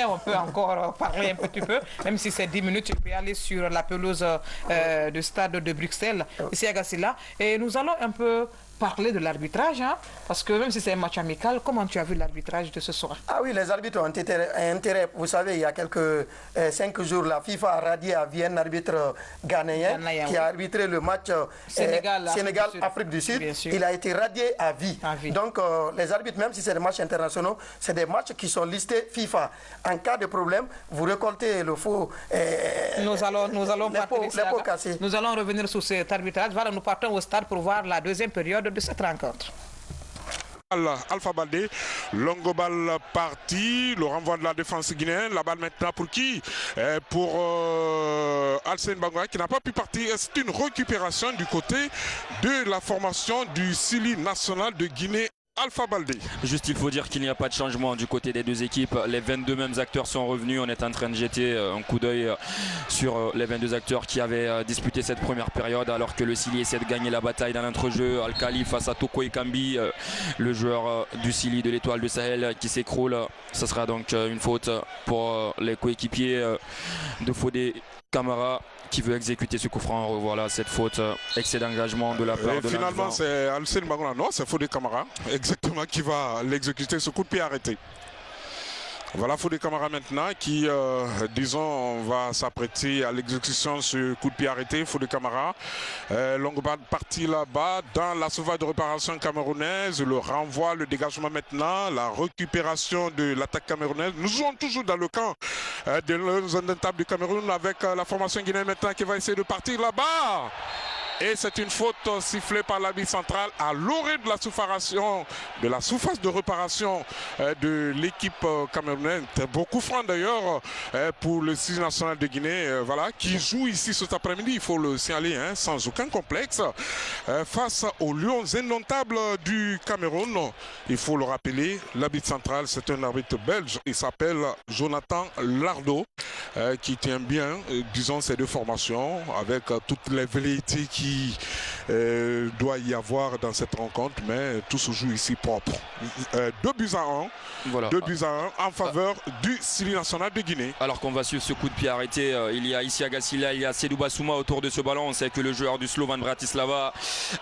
On peut encore parler un petit peu, même si c'est 10 minutes, je peux aller sur la pelouse du stade de Bruxelles, ici à Gassila. Et nous allons un peu parler de l'arbitrage, hein, parce que même si c'est un match amical, comment tu as vu l'arbitrage de ce soir? Ah oui, les arbitres ont intérêt. Vous savez, il y a 5 jours, la FIFA a radié à Vienne un arbitre ghanéen qui a arbitré le match Sénégal-Afrique du Sud. Il a été radié à vie. Donc, les arbitres, même si c'est des matchs internationaux, c'est des matchs qui sont listés FIFA. En cas de problème, vous récoltez le faux. Nous allons Nous allons revenir sur cet arbitrage. Voilà, nous partons au stade pour voir la deuxième période de cette rencontre. Alpha Baldé, longue balle partie, le renvoi de la défense guinéenne, la balle maintenant pour qui? Pour Alcine Bangoua qui n'a pas pu partir. C'est une récupération du côté de la formation du Sili national de Guinée. Alpha Baldé. Juste, il faut dire qu'il n'y a pas de changement du côté des deux équipes. Les 22 mêmes acteurs sont revenus. On est en train de jeter un coup d'œil sur les 22 acteurs qui avaient disputé cette première période, alors que le Sili essaie de gagner la bataille dans l'entrejeu. Al-Khali face à Toko Ekambi, le joueur du Sili de l'Étoile de Sahel qui s'écroule. Ce sera donc une faute pour les coéquipiers de Fodé Camara, qui veut exécuter ce coup franc. Voilà cette faute, excès d'engagement de la part de finalement c'est Alcine Bangoula, non, c'est Fodé Camara exactement qui va l'exécuter, ce coup de pied arrêté. Voilà Fodé Camara maintenant qui, disons, va s'apprêter à l'exécution de ce coup de pied arrêté. Fodé Camara, longue balle partie là-bas dans la sauvegarde de réparation camerounaise. Le renvoi, le dégagement maintenant, la récupération de l'attaque camerounaise. Nous jouons toujours dans le camp de l'Indomptable du Cameroun avec la formation guinéenne maintenant qui va essayer de partir là-bas. Et c'est une faute sifflée par l'arbitre central à l'orée de la surface de réparation de l'équipe camerounaise. C'est beaucoup franc d'ailleurs pour le Sili national de Guinée, voilà, qui joue ici cet après-midi, il faut le signaler, hein, sans aucun complexe, face aux Lions indomptables du Cameroun. Il faut le rappeler, l'arbitre central, c'est un arbitre belge, il s'appelle Jonathan Lardo, qui tient bien, disons, ces deux formations avec toutes les velléités qui doit y avoir dans cette rencontre, mais tout se joue ici propre. 2 buts à 1, voilà. 2 buts à 1 en faveur du Sili national de Guinée. Alors qu'on va suivre ce coup de pied arrêté, il y a ici à Gassila, il y a Sedou Bassouma autour de ce ballon. On sait que le joueur du Slovan Bratislava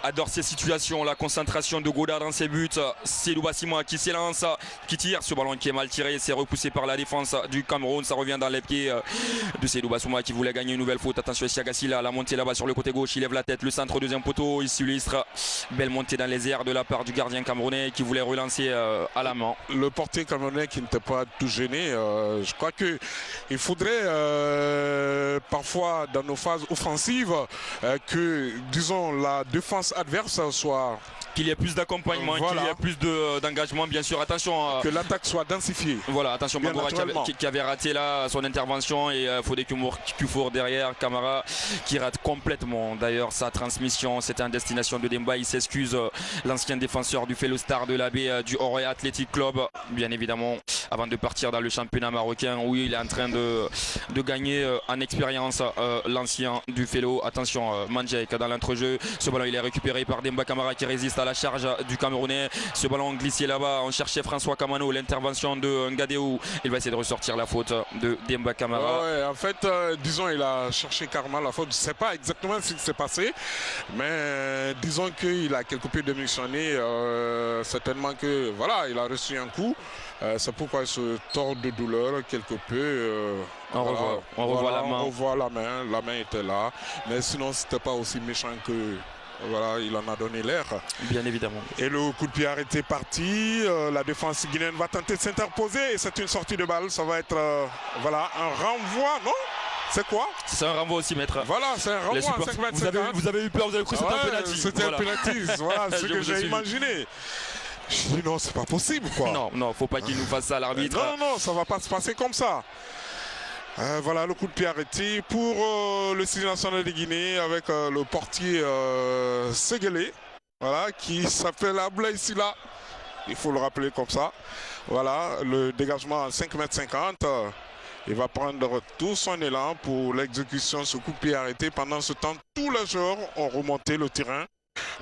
adore ces situations, la concentration de Godard dans ses buts. Sedou Bassouma qui s'élance, qui tire, ce ballon qui est mal tiré, c'est repoussé par la défense du Cameroun, ça revient dans les pieds de Sedou Bassouma qui voulait gagner une nouvelle faute. Attention ici à Gassila, la montée là-bas sur le côté gauche, il lève la tête, le centre au deuxième poteau, il s'illustre, belle montée dans les airs de la part du gardien camerounais qui voulait relancer à la main. Le portier camerounais qui n'était pas tout gêné, je crois qu'il faudrait parfois dans nos phases offensives que, disons, la défense adverse soit... Qu'il y ait plus d'accompagnement, voilà, qu'il y ait plus d'engagement, bien sûr. Attention. Que l'attaque soit densifiée. Voilà, attention, Bangoura qui avait raté là son intervention et Fodé Kufour derrière, Camara qui rate complètement d'ailleurs sa transmission. C'était en destination de Demba. Il s'excuse, l'ancien défenseur du Fellow Star de l'AB du Oroy Athletic Club, bien évidemment, avant de partir dans le championnat marocain où il est en train de gagner en expérience l'ancien du Fellow. Attention, Mandjek dans l'entrejeu. Ce ballon il est récupéré par Demba Camara qui résiste à la charge du Camerounais. Ce ballon glissé là-bas, on cherchait François Kamano, l'intervention de Ngadéou. Il va essayer de ressortir la faute de Demba Camara. Ouais, en fait, disons, il a cherché carrément la faute. Je ne sais pas exactement ce qui s'est passé, mais disons qu'il a quelque peu démissionné. Certainement que, voilà, il a reçu un coup. C'est pourquoi il se tord de douleur quelque peu. On revoit la main. On revoit la main. La main était là. Mais sinon, c'était pas aussi méchant que... Voilà, il en a donné l'air. Bien évidemment. Et le coup de pied arrêté parti. La défense guinéenne va tenter de s'interposer. Et c'est une sortie de balle. Ça va être voilà, un renvoi, non? C'est quoi? C'est un renvoi aussi, maître. Voilà, c'est un renvoi. Vous avez eu peur, vous avez cru que c'était un penalty. C'était un penalty. Voilà, ce que j'ai imaginé. Je dis non, c'est pas possible, quoi. Non, faut pas qu'il nous fasse ça, l'arbitre. Non, ça va pas se passer comme ça. Voilà le coup de pied arrêté pour le Sili national de Guinée avec le portier séguélé, voilà, qui s'appelle Ablaye Sila. Il faut le rappeler comme ça. Voilà, le dégagement à 5,50 m. Il va prendre tout son élan pour l'exécution de ce coup de pied arrêté. Pendant ce temps, tous les joueurs ont remonté le terrain.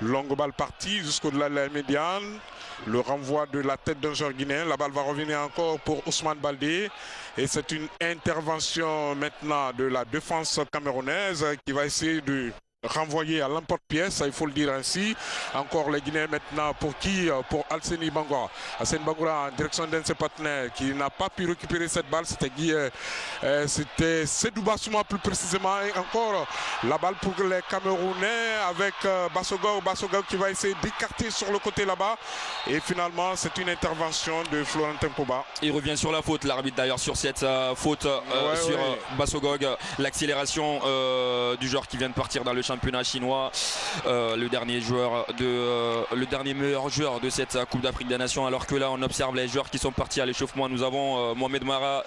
Longue balle partie jusqu'au-delà de la médiane. Le renvoi de la tête d'un joueur guinéen. La balle va revenir encore pour Ousmane Baldé. Et c'est une intervention maintenant de la défense camerounaise qui va essayer de renvoyer à l'emporte-pièce, il faut le dire ainsi. Encore les Guinéens maintenant pour qui? Pour Alseni Bangoura. Alseni Bangoura en direction d'un de ses partenaires qui n'a pas pu récupérer cette balle. C'était Sedouba Souma plus précisément. Et encore la balle pour les Camerounais avec Bassogor. Bassogor qui va essayer d'écarter sur le côté là-bas. Et finalement, c'est une intervention de Florentin Koba. Il revient sur la faute, l'arbitre d'ailleurs, sur cette faute sur Bassogog. L'accélération du joueur qui vient de partir dans le championnat chinois, le dernier meilleur joueur de cette Coupe d'Afrique des Nations, alors que là on observe les joueurs qui sont partis à l'échauffement. Nous avons Mohamed Mara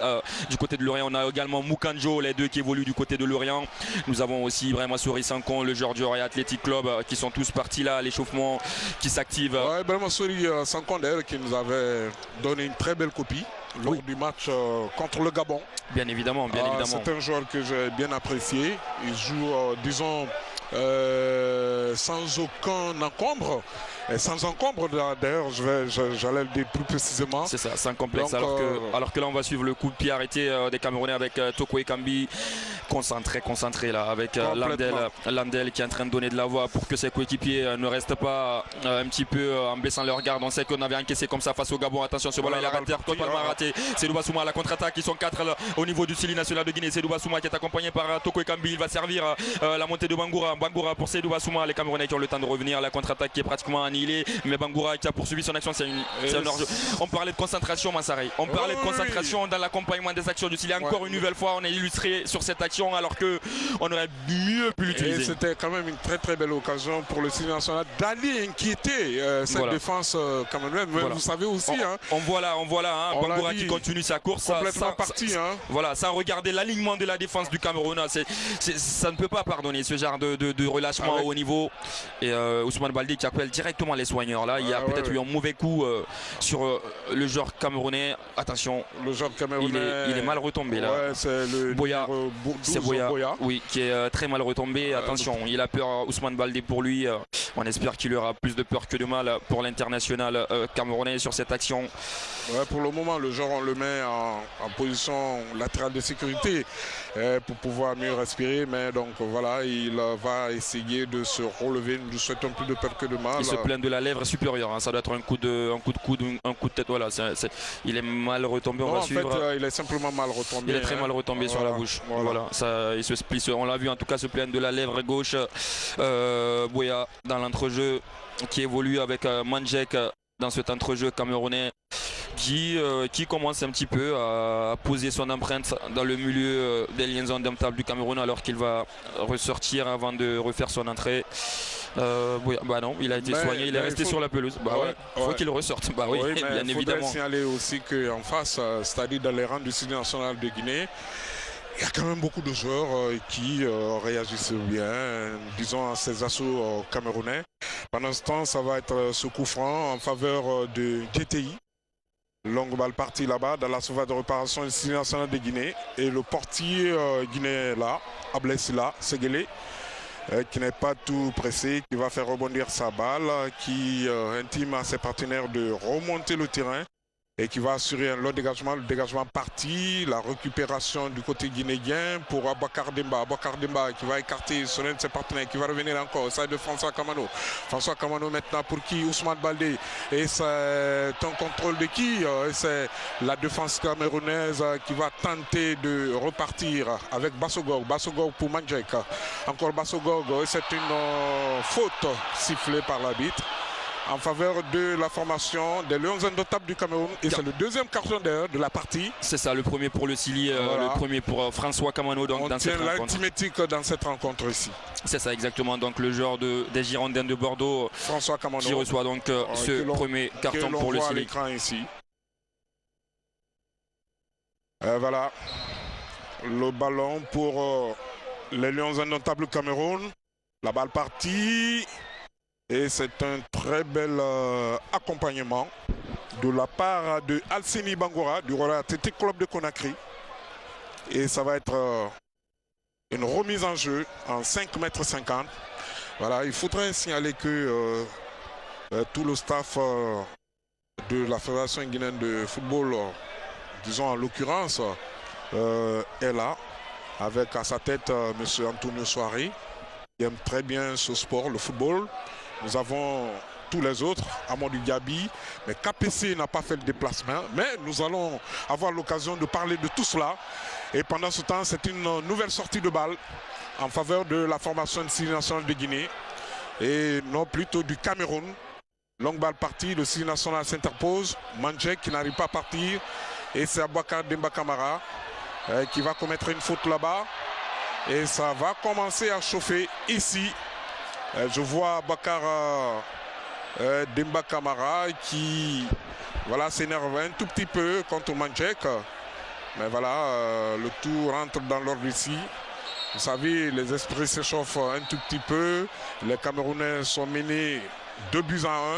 du côté de Lorient, on a également Moukanjo, les deux qui évoluent du côté de Lorient. Nous avons aussi Ibrahima Souri Sankon, le joueur du Royal Athletic Club, qui sont tous partis là à l'échauffement, qui s'activent. Ibrahima Souri Sankon d'ailleurs qui nous avait donné une très belle copie lors du match contre le Gabon. Bien évidemment, bien évidemment. C'est un joueur que j'ai bien apprécié. Il joue, disons, sans aucun encombre. Et sans encombre, d'ailleurs, j'allais le dire plus précisément. C'est ça, sans complexe. Donc, alors que là, on va suivre le coup de pied arrêté des Camerounais avec Toko Ekambi. Concentré là, avec Landel qui est en train de donner de la voix pour que ses coéquipiers ne restent pas un petit peu en baissant leur garde. On sait qu'on avait encaissé comme ça face au Gabon. Attention, ce ballon il a totalement raté. C'est Sedouba Souma à la contre-attaque. Ils sont 4 là, au niveau du Sili national de Guinée. Sedouba Souma qui est accompagné par Toko Ekambi. Il va servir la montée de Bangoura. Bangoura pour Sedouba Souma. Les Camerounais qui ont le temps de revenir. La contre-attaque qui est pratiquement annihilée. Mais Bangoura qui a poursuivi son action, c'est un hors-jeu. On parlait de concentration, Mansaré. On parlait de concentration dans l'accompagnement des actions du Sili. Encore une nouvelle fois, on est illustré sur cette action alors qu'on aurait mieux pu l'utiliser. C'était quand même une très très belle occasion pour le Sili national d'aller inquiéter cette défense camerounaise. Mais vous savez aussi. On voit là Bangoura qui continue sa course. Complètement parti. Voilà, sans regarder l'alignement de la défense du Cameroun. Ça ne peut pas pardonner ce genre de relâchement à haut niveau. Et Ousmane Baldé qui appelle directement les soigneurs. Là, il y a peut-être eu un mauvais coup sur le joueur camerounais. Attention, le joueur camerounais, il est mal retombé là. C'est le Boya. C'est Boya. Oui, qui est très mal retombé. Attention, il a peur, Ousmane Baldé, pour lui. On espère qu'il aura plus de peur que de mal pour l'international camerounais sur cette action. Pour le moment, le joueur, on le met en position latérale de sécurité pour pouvoir mieux respirer. Mais donc voilà, il va essayer de se relever. Nous souhaitons plus de peur que de mal. Il se plaint de la lèvre supérieure. Ça doit être un coup de coude, un coup de tête. Voilà, il est mal retombé. On va suivre. En fait, il est simplement mal retombé. Il est très mal retombé sur la bouche. Voilà. Ça, il se split. On l'a vu en tout cas se plaindre de la lèvre gauche. Boya dans l'entrejeu qui évolue avec Mandjek dans cet entrejeu camerounais qui commence un petit peu à poser son empreinte dans le milieu des liaisons indomptables du Cameroun, alors qu'il va ressortir avant de refaire son entrée. Non, il a été soigné, il est resté sur la pelouse. Il faut qu'il ressorte. Bien évidemment. Il faudrait signaler aussi qu'en face, c'est-à-dire dans les rangs du Sili national de Guinée, il y a quand même beaucoup de joueurs qui réagissent bien, disons, à ces assauts camerounais. Pendant ce temps, ça va être ce coup franc en faveur de GTI. Longue balle partie là-bas dans la surface de réparation du Sili national de Guinée. Et le portier guinéen là, Ablesila Segele, qui n'est pas tout pressé, qui va faire rebondir sa balle, qui intime à ses partenaires de remonter le terrain et qui va assurer un long dégagement, le dégagement parti, la récupération du côté guinéen pour Abakar Demba. Abakar Demba qui va écarter son un de ses partenaires, qui va revenir encore, ça de François Kamano. François Kamano maintenant pour qui? Ousmane Baldé. Et c'est un contrôle de qui? C'est la défense camerounaise qui va tenter de repartir avec Bassogog. Bassogog pour Mandjek. Encore Bassogog, c'est une faute sifflée par l'arbitre en faveur de la formation des Lions indomptables du Cameroun. Et c'est le deuxième carton d'ailleurs de la partie. C'est ça, le premier pour le Sili, le premier pour François Kamano dans cette rencontre. L'arithmétique dans cette rencontre ici. C'est ça exactement, donc le joueur des Girondins de Bordeaux, François Kamano, qui reçoit donc ce premier carton pour le Sili. À l'écran ici. Voilà, le ballon pour les Lions indomptables du Cameroun. La balle partie. Et c'est un très bel accompagnement de la part de Alseni Bangoura du Royal Athletic Club de Conakry. Et ça va être une remise en jeu en 5,50 m. Voilà, il faudrait signaler que tout le staff de la Fédération guinéenne de football, disons en l'occurrence, est là, avec à sa tête M. Antonio Soari, qui aime très bien ce sport, le football. Nous avons tous les autres, Amadou Diaby, mais KPC n'a pas fait le déplacement, mais nous allons avoir l'occasion de parler de tout cela. Et pendant ce temps, c'est une nouvelle sortie de balle en faveur de la formation de Sili national de Guinée, et non plutôt du Cameroun. Longue balle partie, le Sili national s'interpose, Mandjek qui n'arrive pas à partir, et c'est Abouakar Demba Camara qui va commettre une faute là-bas. Et ça va commencer à chauffer ici. Je vois Abouakar Demba Camara qui s'énerve un tout petit peu contre Mandjek. Mais voilà, le tout rentre dans l'ordre ici. Vous savez, les esprits s'échauffent un tout petit peu. Les Camerounais sont menés 2-1,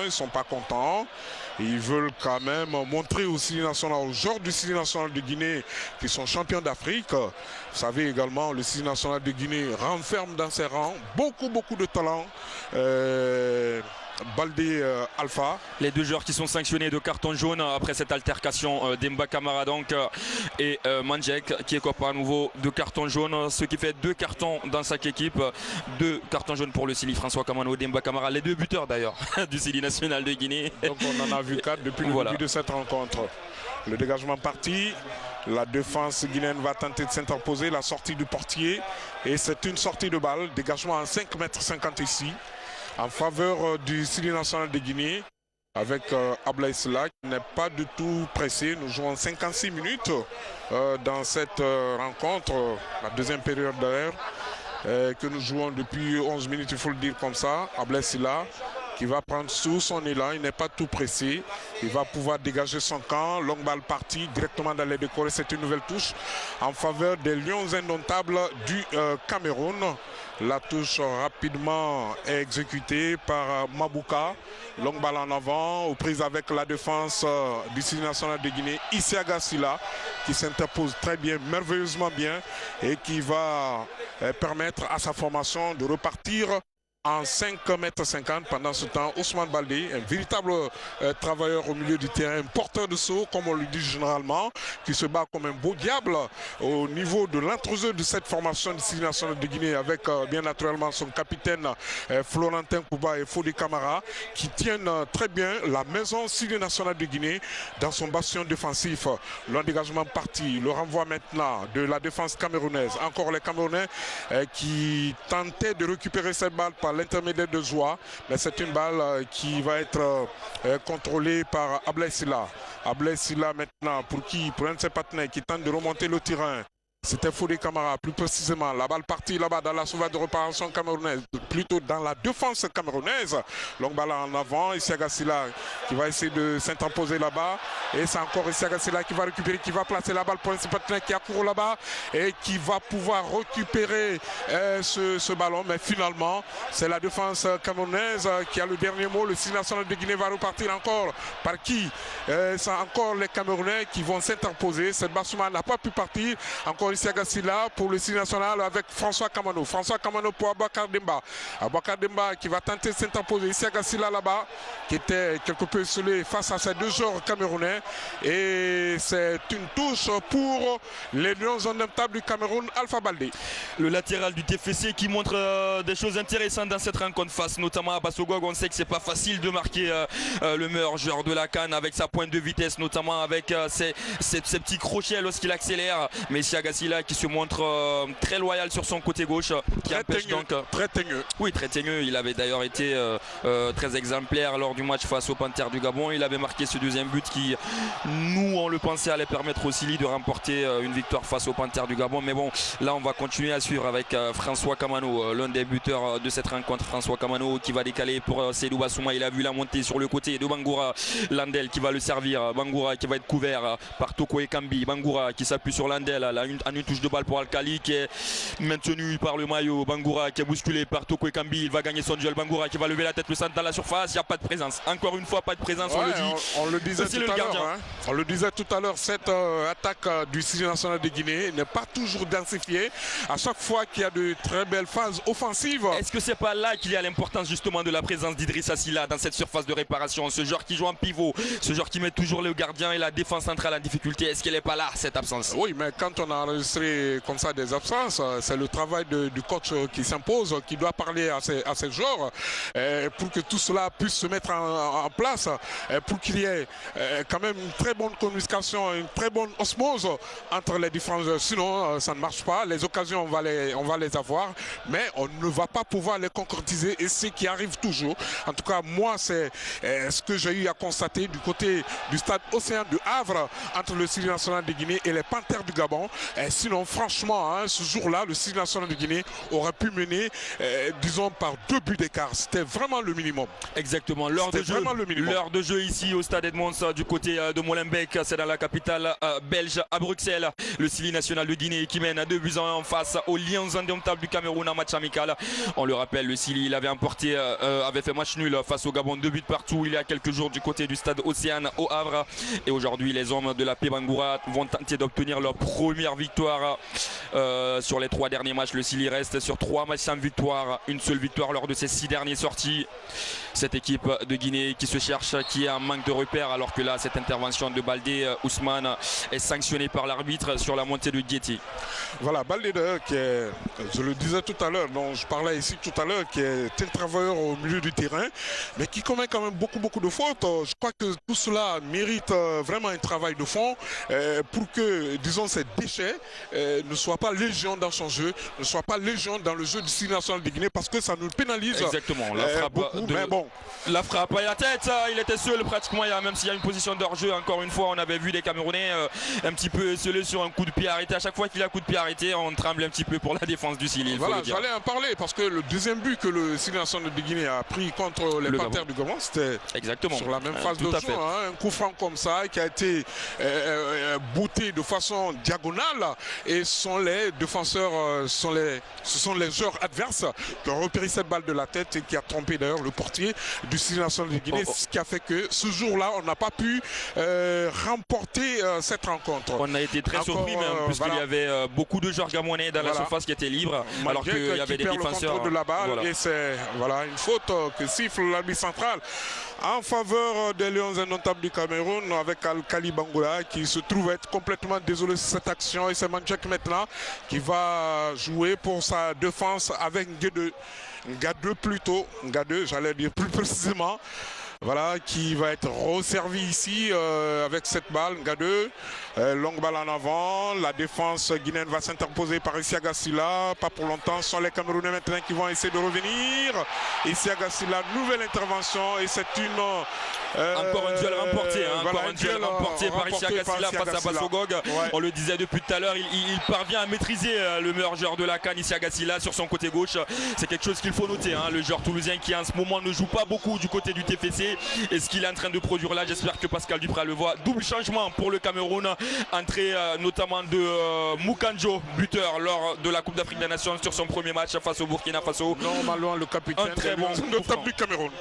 ils ne sont pas contents. Ils veulent quand même montrer au Sili national, aux joueurs du Sili national de Guinée qui sont champions d'Afrique. Vous savez également, le Sili national de Guinée renferme dans ses rangs beaucoup de talents. Baldé Alpha. Les deux joueurs qui sont sanctionnés de carton jaune après cette altercation, Demba Camara donc et Mandjek qui écope à nouveau de carton jaune, ce qui fait 2 cartons dans chaque équipe. 2 cartons jaunes pour le Sili, François Kamano, Demba Camara, les 2 buteurs d'ailleurs du Sili national de Guinée. Donc on en a vu 4 depuis le début de cette rencontre. Le dégagement parti, la défense guinéenne va tenter de s'interposer, la sortie du portier, et c'est une sortie de balle, dégagement à 5,50 m ici, en faveur du Sili national de Guinée, avec Ablaye Sylla qui n'est pas du tout pressé. Nous jouons 56 minutes dans cette rencontre, la deuxième période d'ailleurs, que nous jouons depuis 11 minutes, il faut le dire comme ça. Ablaye Sylla qui va prendre sous son élan, il n'est pas tout pressé, il va pouvoir dégager son camp, longue balle partie directement dans les décorés. C'est une nouvelle touche en faveur des Lions indomptables du Cameroun. La touche rapidement est exécutée par Mabouka. Longue balle en avant, aux prises avec la défense du Sili national de Guinée, Isiaga Sylla, qui s'interpose très bien, merveilleusement bien, et qui va permettre à sa formation de repartir en 5,50 m. Pendant ce temps, Ousmane Baldé, un véritable travailleur au milieu du terrain, un porteur de saut, comme on le dit généralement, qui se bat comme un beau diable au niveau de l'intruseur de cette formation du Sili national de Guinée, avec bien naturellement son capitaine Florentin Kouba et Fodé Camara, qui tiennent très bien la maison Sili national de Guinée dans son bastion défensif. Le dégagement parti, le renvoi maintenant de la défense camerounaise. Encore les Camerounais qui tentaient de récupérer cette balle par l'intermédiaire de Zoua, mais c'est une balle qui va être contrôlée par Ablaye Sylla. Ablaye Sylla maintenant, pour un de ses partenaires qui tente de remonter le terrain. C'était Fodé Camara, plus précisément. La balle partie là-bas dans la sauvegarde de réparation camerounaise, plutôt dans la défense camerounaise. Longue balle en avant, Isiaga Sylla qui va essayer de s'interposer là-bas. Et c'est encore Isiaga Sylla qui va récupérer, qui va placer la balle pour un partenaire qui accourt là-bas et qui va pouvoir récupérer ce ballon. Mais finalement, c'est la défense camerounaise qui a le dernier mot. Le Sili national de Guinée va repartir encore. Par qui? C'est encore les Camerounais qui vont s'interposer. Cette Bassouma n'a pas pu partir. Encore Isiaga Sylla pour le Sili national avec François Kamano. François Kamano pour Abouakar Demba. Abouakar Demba qui va tenter de s'interposer. Isiaga Sylla là-bas qui était quelque peu isolé face à ces 2 joueurs camerounais. Et c'est une touche pour les Lions indomptables du Cameroun, Alpha Baldé. Le latéral du TFC qui montre des choses intéressantes dans cette rencontre face notamment à Bassogog. On sait que c'est pas facile de marquer le meilleur joueur de la CAN avec sa pointe de vitesse, notamment avec ses petits crochets lorsqu'il accélère. Mais Isiaga Sylla qui se montre très loyal sur son côté gauche, qui empêche donc très teigneux. Oui, très teigneux. Il avait d'ailleurs été très exemplaire lors du match face aux Panthères du Gabon. Il avait marqué ce deuxième but qui, nous, on le pensait allait permettre au Sili de remporter une victoire face aux Panthères du Gabon. Mais bon, là, on va continuer à suivre avec François Kamano, l'un des buteurs de cette rencontre. François Kamano qui va décaler pour Seydou Bassouma. Il a vu la montée sur le côté de Bangoura. Landel qui va le servir. Bangoura qui va être couvert par Toko Ekambi. Bangoura qui s'appuie sur Landel en en une touche de balle pour Al-Khali qui est maintenu par le maillot. Bangoura qui est bousculé par Toko Ekambi. Il va gagner son duel. Bangoura qui va lever la tête, le centre dans la surface. Il n'y a pas de présence. Encore une fois, pas de présence, on le dit. On le disait tout à l'heure. Hein. On le disait tout à l'heure, cette attaque du Stade national de Guinée n'est pas toujours densifiée. À chaque fois qu'il y a de très belles phases offensives. Est-ce que c'est pas là qu'il y a l'importance justement de la présence d'Idrissa Silla dans cette surface de réparation? Ce joueur qui joue en pivot, ce joueur qui met toujours le gardien et la défense centrale en difficulté. Est-ce qu'elle n'est pas là, cette absence? Oui, mais quand on a enregistré comme ça des absences, c'est le travail du coach qui s'impose, qui doit parler à ces joueurs pour que tout cela puisse se mettre en place, pour qu'il y ait quand même une très bonne communication, une très bonne osmose entre les différents joueurs. Sinon, ça ne marche pas. Les occasions, on va les avoir, mais on ne va pas pouvoir les concrétiser, et c'est ce qui arrive toujours. En tout cas, moi, c'est ce que j'ai eu à constater du côté du stade Océan de Havre entre le Stade national de Guinée et les Panthères du Gabon. Sinon, franchement, hein, ce jour-là, le Stade national de Guinée aurait pu mener, disons, par 2 buts d'écart. C'était vraiment le minimum. Exactement. L'heure de jeu ici au stade Edmonds du côté de Molenbeek, c'est dans la capitale belge à Bruxelles. Le Stade national de Guinée qui mène à 2-1 en face aux Lions indomptables du Cameroun en match amical. On le rappelle, le Stade il avait fait match nul face au Gabon, 2 buts partout il y a quelques jours du côté du stade Océane au Havre. Et aujourd'hui, les hommes de la paix Bangoura vont tenter d'obtenir leur première victoire sur les 3 derniers matchs. Le Stade reste sur 3 matchs sans victoire, une seule victoire lors de ses 6 dernières sorties. Cette équipe de Guinée qui se cherche, qui est en manque de repères, alors que là, cette intervention de Baldé Ousmane est sanctionnée par l'arbitre sur la montée de Guetti. Voilà, Baldé d'ailleurs, qui est, je le disais tout à l'heure, dont je parlais ici tout à l'heure, qui est un travailleur au milieu du terrain, mais qui commet quand même beaucoup de fautes. Je crois que tout cela mérite vraiment un travail de fond pour que, disons, ces déchets ne soient pas légion dans son jeu, ne soient pas légion dans le jeu du Stade national de Guinée, parce que ça nous pénalise. Exactement, la frappe beaucoup, mais bon. La frappe à la tête, il était seul pratiquement, même s'il y a une position d'hors-jeu. Encore une fois, on avait vu des Camerounais un petit peu esselés sur un coup de pied arrêté. À chaque fois qu'il y a un coup de pied arrêté, on tremble un petit peu pour la défense du Stade. Voilà, j'allais en parler, parce que le deuxième but que le Stade national de Guinée a pris contre les Panthères du Gabon, c'était sur la même phase de jeu. Un coup franc comme ça qui a été bouté de façon diagonale, et sont les défenseurs, ce sont les joueurs adverses qui ont repéré cette balle de la tête et qui a trompé d'ailleurs le portier du Stade national de Guinée, ce qui a fait que ce jour-là, on n'a pas pu remporter cette rencontre. On a été très surpris même, puisqu'il y avait beaucoup de joueurs gamonais dans la surface qui étaient libres, alors qu'il y avait des défenseurs. Le contrôle de la balle, et c'est une faute que siffle l'arbitre central en faveur des Lions indomptables du Cameroun, avec Al-Khali Bangoura qui se trouve être complètement désolé de cette action, et c'est Mandjek maintenant qui va jouer pour sa défense avec Ngadeu plutôt, j'allais dire plus précisément. Voilà, qui va être resservi ici avec cette balle. Ngadeu, longue balle en avant. La défense guinéenne va s'interposer par Isiaga Silla. Pas pour longtemps. Ce sont les Camerounais maintenant qui vont essayer de revenir. Isiaga Silla, nouvelle intervention. Et c'est encore un duel remporté. Encore un duel remporté par Isiaga Silla face à Bassogog. On le disait depuis tout à l'heure, il parvient à maîtriser le meilleur joueur de la CAN, Isiaga Silla, sur son côté gauche. C'est quelque chose qu'il faut noter. Le joueur toulousain qui en ce moment ne joue pas beaucoup du côté du TFC. Et ce qu'il est en train de produire là, j'espère que Pascal Duprat le voit. Double changement pour le Cameroun. Entrée notamment de Mukanjo, buteur lors de la Coupe d'Afrique des Nations sur son premier match face au Burkina Faso. Normalement, le capitaine un très bon du Cameroun.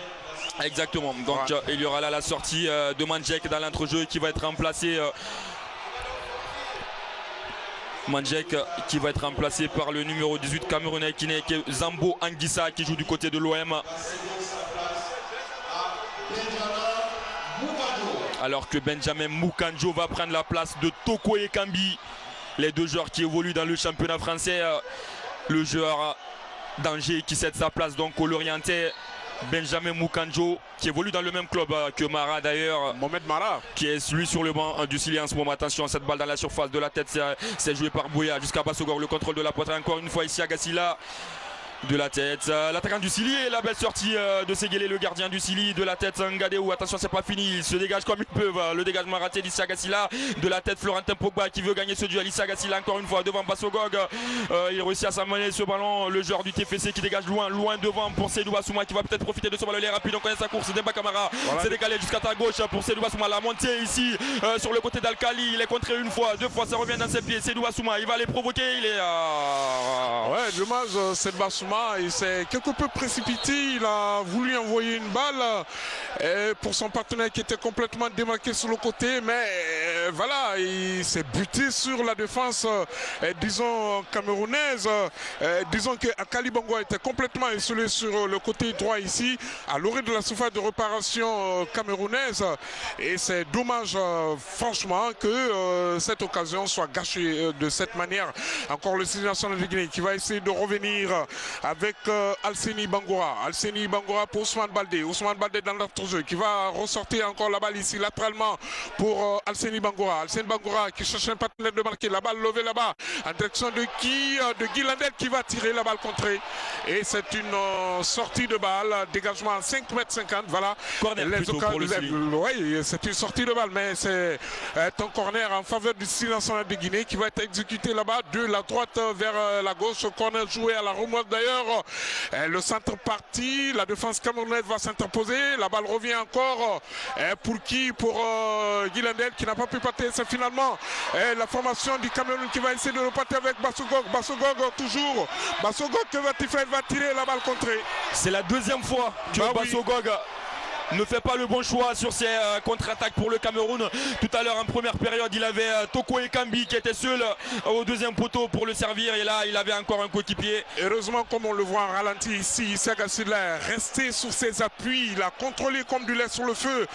Exactement. Donc il y aura là la sortie de Mandjek dans l'entrejeu qui va être remplacé. Mandjek qui va être remplacé par le numéro 18 camerounais qui est Zambo Anguissa, qui joue du côté de l'OM. Alors que Benjamin Mukanjo va prendre la place de Toko Ekambi. Les deux joueurs qui évoluent dans le championnat français. Le joueur d'Angers qui cède sa place donc au Lorientais, Benjamin Mukanjo, qui évolue dans le même club que Mara d'ailleurs. Mohamed Mara. Qui est lui sur le banc du Stade en ce moment. Attention, cette balle dans la surface de la tête, c'est joué par Bouya jusqu'à Bassogor. Le contrôle de la poitrine encore une fois ici à Gassila. de la tête. L'attaquant du Sili et la belle sortie de Séguélé, le gardien du Sili, de la tête Ngadéou. Attention, c'est pas fini, il se dégage comme il peut. Le dégagement raté d'Issa Gassila, de la tête Florentin Pogba qui veut gagner ce duel. Issa Gassila encore une fois devant Bassogog. Il réussit à s'amener ce ballon. Le joueur du TFC qui dégage loin devant pour Seydou Bassouma qui va peut-être profiter de ce ballon. Il est rapide, on connaît sa course. Demba Camara s'est décalé jusqu'à ta gauche pour Seydou Bassouma. La montée ici sur le côté d'Al-Khali. Il est contré une fois, deux fois, ça revient dans ses pieds. Seydou Bassouma, il va les provoquer. Il est ouais, dommage, Seydou Bassouma, il s'est quelque peu précipité. Il a voulu envoyer une balle pour son partenaire qui était complètement démarqué sur le côté, mais voilà, il s'est buté sur la défense, disons, camerounaise. Disons que Akali Bongo était complètement isolé sur le côté droit ici, à l'orée de la surface de réparation camerounaise. Et c'est dommage, franchement, que cette occasion soit gâchée de cette manière. Encore le Sénégal national de Guinée qui va essayer de revenir avec Alseni Bangoura. Alseni Bangoura pour Ousmane Baldé. Ousmane Baldé dans l'entrejeu qui va ressortir encore la balle ici latéralement pour Alseni Bangoura. Alseni Bangoura qui cherche un partenaire de marquer. La balle levée là-bas en direction de qui? De Guy Landel qui va tirer la balle contrée. Et c'est une sortie de balle. Dégagement à 5,50 m. Voilà. Corner plutôt pour le Sili. Oui, c'est une sortie de balle, mais c'est un corner en faveur du Sénégal national de Guinée qui va être exécuté là-bas de la droite vers la gauche. Corner joué à la remote d'ailleurs. Le centre parti. La défense camerounaise va s'interposer. La balle revient encore pour qui? Pour Guy Landel qui n'a pas pu partir. C'est finalement la formation du Cameroun qui va essayer de repartir avec Bassogog. Bassogog toujours. Bassogog que va-t-il faire? Il va tirer la balle contrée. C'est la deuxième fois que Bassogog ne fait pas le bon choix sur ses contre-attaques pour le Cameroun. Tout à l'heure en première période il avait Toko Ekambi qui était seul au deuxième poteau pour le servir, et là il avait encore un coéquipier. Heureusement, comme on le voit en ralenti ici, Issa Gassila est resté sur ses appuis, il a contrôlé comme du lait sur le feu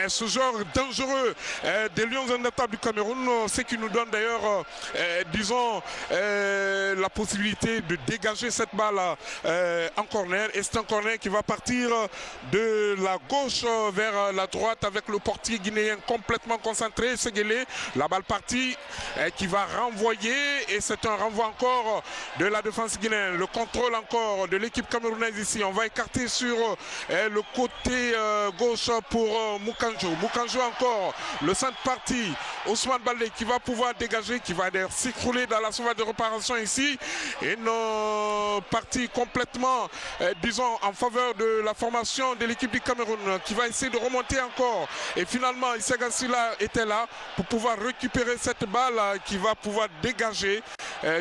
ce genre dangereux des Lions indomptables du Cameroun, ce qui nous donne d'ailleurs disons la possibilité de dégager cette balle en corner, et c'est un corner qui va partir de la gauche vers la droite avec le portier guinéen complètement concentré, Séguélé. La balle partie qui va renvoyer, et c'est un renvoi encore de la défense guinéenne. Le contrôle encore de l'équipe camerounaise ici. On va écarter sur le côté gauche pour Moukanjo. Moukanjo encore, le centre parti. Ousmane Baldé qui va pouvoir dégager, qui va d'ailleurs s'écrouler dans la surface de réparation ici. Et nos parties complètement, disons, en faveur de la formation de l'équipe du Cameroun, qui va essayer de remonter encore. Et finalement, Issa Gassila était là pour pouvoir récupérer cette balle qui va pouvoir dégager,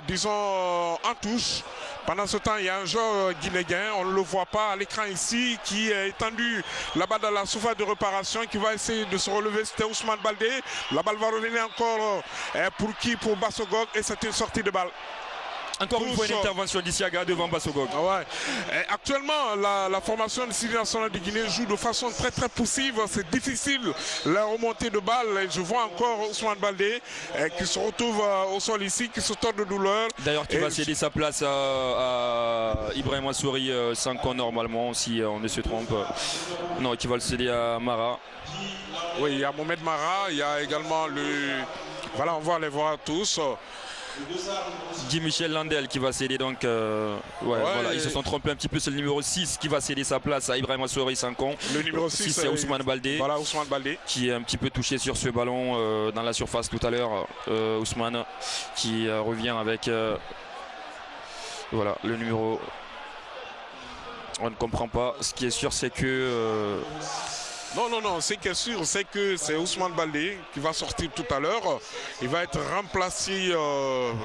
disons, en touche. Pendant ce temps, il y a un joueur guinéen, on ne le voit pas à l'écran ici, qui est étendu là-bas dans la surface de réparation, qui va essayer de se relever. C'était Ousmane Baldé. La balle va revenir encore pour qui? Pour Bassogog, et c'est une sortie de balle. Encore une fois une intervention d'Isiaga devant Bassogog. Ouais. Actuellement, la formation du Sénégal national de Guinée joue de façon très poussive. C'est difficile la remontée de balle. Je vois encore Ousmane Baldé qui se retrouve au sol ici, qui se tord de douleur. D'ailleurs, qui va céder sa place à Ibrahim Assouri Sanko normalement, si on ne se trompe. Non, qui va le céder à Mara. Oui, il y a Mohamed Mara, il y a également le... Voilà, on va les voir tous. Guy Michel Landel qui va céder donc voilà, ils se sont trompés un petit peu, c'est le numéro 6 qui va céder sa place à Ibrahim Assouri Sankon. Le numéro 6 c'est Ousmane Baldé. Voilà, Ousmane Baldé qui est un petit peu touché sur ce ballon dans la surface tout à l'heure. Ousmane qui revient avec voilà le numéro. On ne comprend pas. Ce qui est sûr, c'est que Non, ce qui est sûr, c'est que c'est Ousmane Baldé qui va sortir tout à l'heure. Il va être remplacé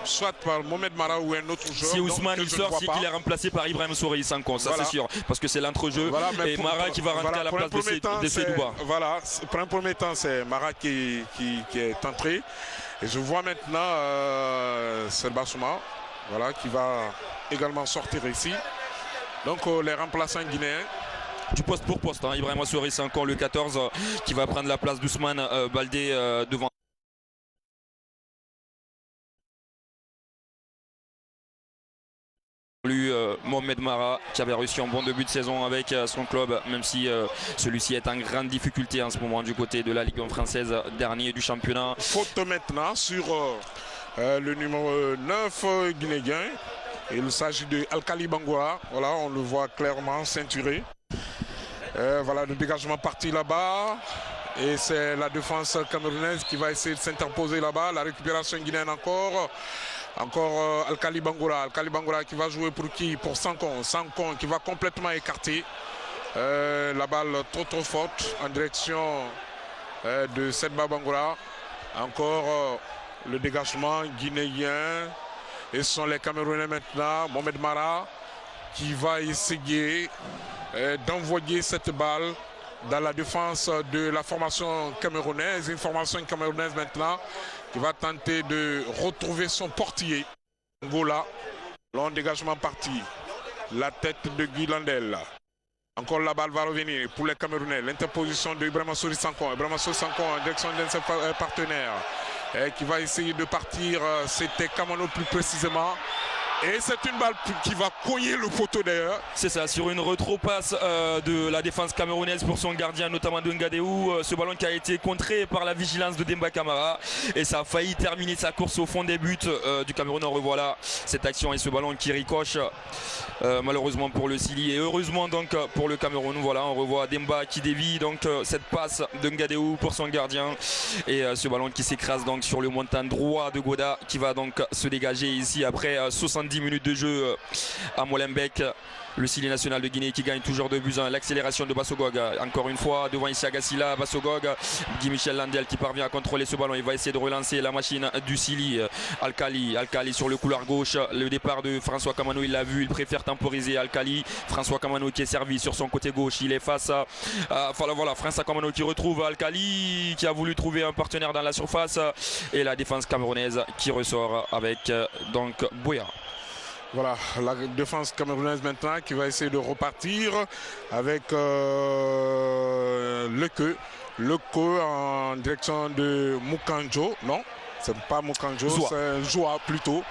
soit par Mohamed Mara ou un autre joueur. Si Ousmane il sort, c'est qu'il est remplacé par Ibrahim Assouri Sanko, ça voilà. C'est sûr. Parce que c'est l'entrejeu. Voilà, et Mara qui va rentrer à la place de Seydouba. Voilà, pour un premier temps, c'est Mara qui est entré. Et je vois maintenant c'est Bassouma, voilà, qui va également sortir ici. Donc les remplaçants guinéens. Du poste pour poste, hein. Ibrahim Assouri, c'est encore le 14 qui va prendre la place d'Ousmane Baldé devant. Lui, Mohamed Mara qui avait réussi un bon début de saison avec son club, même si celui-ci est en grande difficulté en ce moment du côté de la Ligue 1 française, dernier du championnat. Faute maintenant sur le numéro 9 guinéen. Il s'agit de Alkali Bangoura. Voilà, on le voit clairement ceinturé. Voilà le dégagement parti là-bas. Et c'est la défense camerounaise qui va essayer de s'interposer là-bas. La récupération guinéenne encore. Encore Alkali Bangoura. Alkali Bangoura qui va jouer pour qui? Pour Sankon. Sankon qui va complètement écarter. La balle trop forte en direction de Sedba Bangoura. Encore le dégagement guinéen. Et ce sont les Camerounais maintenant. Mohamed Mara qui va essayer d'envoyer cette balle dans la défense de la formation camerounaise. Une formation camerounaise maintenant qui va tenter de retrouver son portier. Angola, long dégagement parti. La tête de Guy Landel. Encore la balle va revenir pour les Camerounais. L'interposition de Ibrahima Souri Sankon. Ibrahima Souri Sankon en direction d'un de ses partenaires qui va essayer de partir. C'était Kamano plus précisément. Et c'est une balle qui va cogner le poteau d'ailleurs. C'est ça, sur une retropasse de la défense camerounaise pour son gardien, notamment de Ngadéou. Ce ballon qui a été contré par la vigilance de Demba Camara. Et ça a failli terminer sa course au fond des buts du Cameroun. On revoit là cette action et ce ballon qui ricoche malheureusement pour le Sili. Et heureusement donc pour le Cameroun. Voilà, on revoit Demba qui dévie donc cette passe de Ngadéou pour son gardien. Et ce ballon qui s'écrase donc sur le montant droit de Goda qui va donc se dégager ici après 70 minutes de jeu à Molenbeek. Le Sili national de Guinée qui gagne toujours 2-1. L'accélération de Bassogog encore une fois devant ici Agassila. Bassogog, Guy Michel Landel qui parvient à contrôler ce ballon. Il va essayer de relancer la machine du Sili. Alkali sur le couloir gauche. Le départ de François Kamano, il l'a vu, il préfère temporiser Alkali. François Kamano qui est servi sur son côté gauche. Il est face à voilà, François Kamano qui retrouve Alkali qui a voulu trouver un partenaire dans la surface. Et la défense camerounaise qui ressort avec donc Boya. Voilà, la défense camerounaise maintenant qui va essayer de repartir avec le queue en direction de Mukanjo. Non, c'est pas Mukanjo, c'est Joa plutôt.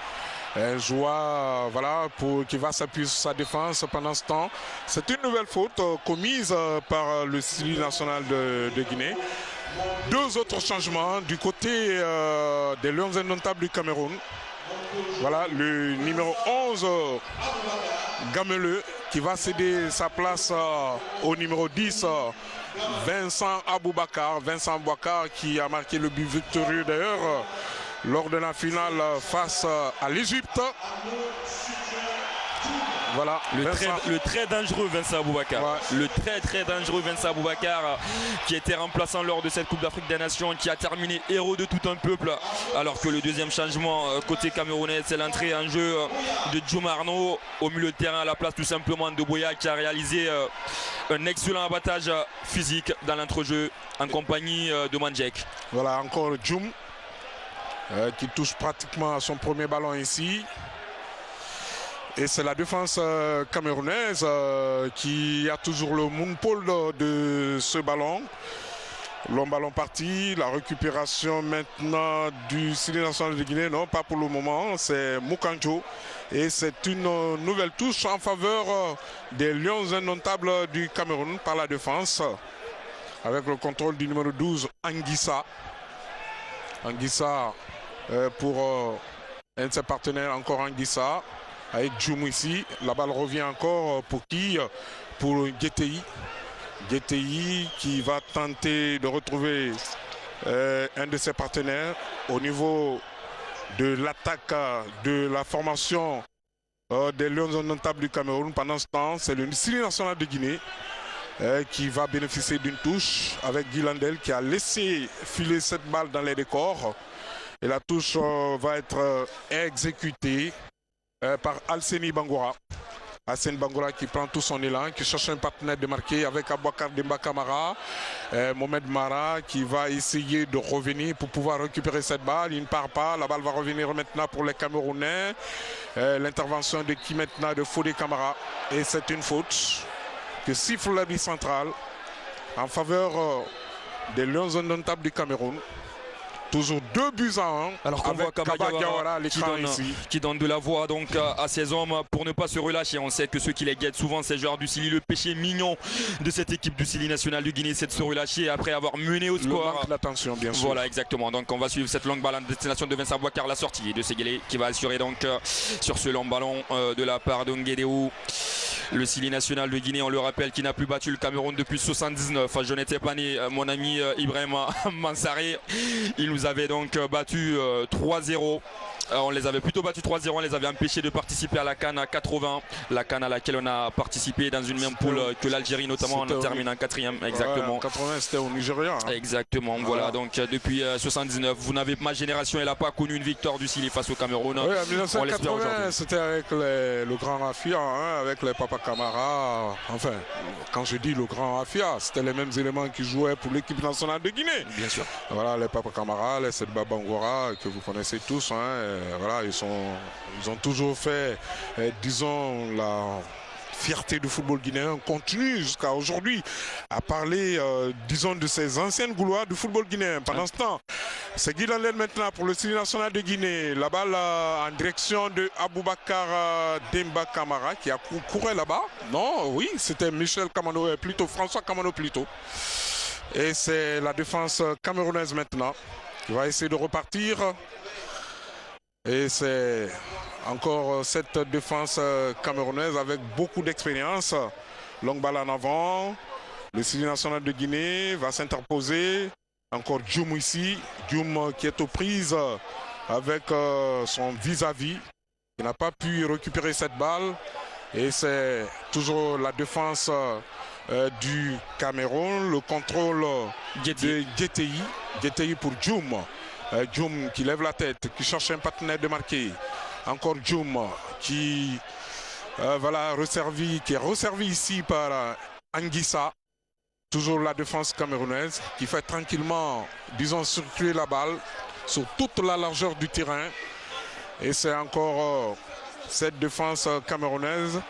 Joa, voilà, qui va s'appuyer sur sa défense pendant ce temps. C'est une nouvelle faute commise par le Sili national de Guinée. Deux autres changements du côté des Lions indomptables du Cameroun. Voilà le numéro 11 Gameleux qui va céder sa place au numéro 10 Vincent Aboubakar. Vincent Aboubakar qui a marqué le but victorieux d'ailleurs lors de la finale face à l'Égypte. Voilà, le très dangereux Vincent Aboubakar. Ouais. Le très dangereux Vincent Aboubakar qui était remplaçant lors de cette Coupe d'Afrique des Nations, qui a terminé héros de tout un peuple. Alors que le deuxième changement côté camerounais, c'est l'entrée en jeu de Djouma Arnaud au milieu de terrain à la place tout simplement de Boya qui a réalisé un excellent abattage physique dans l'entrejeu en compagnie de Mandjek. Voilà, encore Djoum qui touche pratiquement à son premier ballon ici. Et c'est la défense camerounaise qui a toujours le monopole de ce ballon. Long ballon parti, la récupération maintenant du Sili national de Guinée, non pas pour le moment, c'est Mukanjo. Et c'est une nouvelle touche en faveur des Lions indomptables du Cameroun par la défense. Avec le contrôle du numéro 12, Anguissa. Anguissa pour un de ses partenaires, encore Anguissa. Avec Djoum ici, la balle revient encore pour qui? Pour Guétei. Guétei qui va tenter de retrouver un de ses partenaires au niveau de l'attaque de la formation des Lions indomptables du Cameroun. Pendant ce temps, c'est le Sili national de Guinée qui va bénéficier d'une touche avec Guy Landel qui a laissé filer cette balle dans les décors. Et la touche va être exécutée par Alseni Bangoura. Alseni Bangoura qui prend tout son élan, qui cherche un partenaire démarqué avec Aboubakar Demba Camara. Mohamed Mara qui va essayer de revenir pour pouvoir récupérer cette balle. Il ne part pas, la balle va revenir maintenant pour les Camerounais. L'intervention de qui maintenant? De Fodé Camara. Et c'est une faute que siffle l'arbitre central en faveur des Lions indomptables du Cameroun. Toujours 2-1. Alors qu'on voit Kaba Diawara qui donne de la voix donc à ses hommes pour ne pas se relâcher. On sait que ceux qui les guettent souvent, ces joueurs du Sili, le péché mignon de cette équipe du Sili national du Guinée, c'est de se relâcher après avoir mené au score. Le manque d'attention, bien sûr. Voilà, exactement. Donc on va suivre cette longue balle en destination de Vincent Bouakar, la sortie de Séguélé qui va assurer donc sur ce long ballon de la part de Nguédéou. Le Sili national de Guinée, on le rappelle, qui n'a plus battu le Cameroun depuis 79. Je n'étais pas né, mon ami Ibrahim Mansaré. Il nous avait donc battu 3-0. On les avait plutôt battus 3-0, on les avait empêchés de participer à la CAN à 80, la CAN à laquelle on a participé dans une même poule que l'Algérie notamment, on a terminé en 4e, exactement. Ouais, 80 c'était au Nigeria. Hein. Exactement, voilà, donc depuis 79, ma génération elle n'a pas connu une victoire du Sili face au Cameroun. Oui, en 1980 c'était avec le grand Rafia, hein, avec les Papa Camara, enfin, quand je dis le grand Rafia, c'était les mêmes éléments qui jouaient pour l'équipe nationale de Guinée. Bien sûr. Voilà, les Papa Camara, les Sedba Bangora, que vous connaissez tous, hein. Voilà, ils ont toujours fait, disons, la fierté du football guinéen. On continue jusqu'à aujourd'hui à parler, disons, de ces anciennes gloires du football guinéen. Pendant ce temps, c'est Guy Landel maintenant pour le Sili national de Guinée. La balle en direction de Aboubakar Demba Camara qui a couru là-bas. Non, oui, c'était Michel Kamano, plutôt François Kamano plutôt. Et c'est la défense camerounaise maintenant qui va essayer de repartir. Et c'est encore cette défense camerounaise avec beaucoup d'expérience. Longue balle en avant. Le Sili national de Guinée va s'interposer. Encore Djoum ici. Djoum qui est aux prises avec son vis-à-vis. Il n'a pas pu récupérer cette balle. Et c'est toujours la défense du Cameroun. Le contrôle de Guétéi. Guétéi pour Djoum. Djoum qui lève la tête, qui cherche un partenaire de marquer. Encore Djoum qui qui est resservi ici par Anguissa. Toujours la défense camerounaise qui fait tranquillement, disons, circuler la balle sur toute la largeur du terrain. Et c'est encore cette défense camerounaise.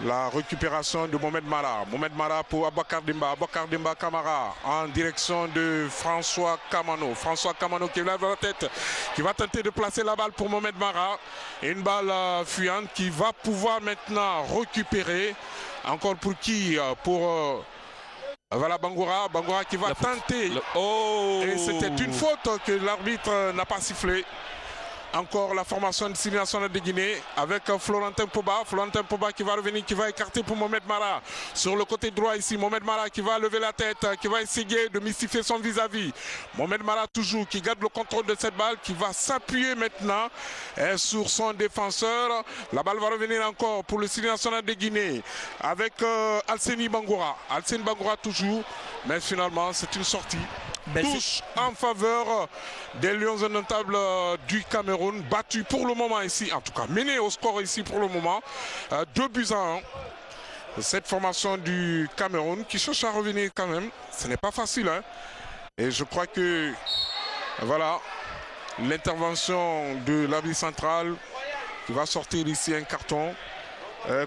La récupération de Mohamed Mara. Mohamed Mara pour Aboubakar Demba. Aboubakar Demba Camara en direction de François Kamano. François Kamano qui lève la tête, qui va tenter de placer la balle pour Mohamed Mara. Et une balle fuyante qui va pouvoir maintenant récupérer. Encore pour qui? Pour voilà Bangora. Bangora qui va tenter. Et c'était une faute que l'arbitre n'a pas sifflé. Encore la formation de Sili national de Guinée avec Florentin Poba. Florentin Poba qui va revenir, qui va écarter pour Mohamed Mara. Sur le côté droit ici, Mohamed Mara qui va lever la tête, qui va essayer de mystifier son vis-à-vis. Mohamed Mara toujours qui garde le contrôle de cette balle, qui va s'appuyer maintenant sur son défenseur. La balle va revenir encore pour le Sili national de Guinée avec Alseni Bangora. Alseni Bangora toujours, mais finalement c'est une sortie. Touche en faveur des Lions indomptables du Cameroun, battu pour le moment ici, en tout cas mené au score ici pour le moment, 2-1. Cette formation du Cameroun qui cherche à revenir quand même, ce n'est pas facile, hein. Et je crois que voilà l'intervention de l'arbitre central qui va sortir ici un carton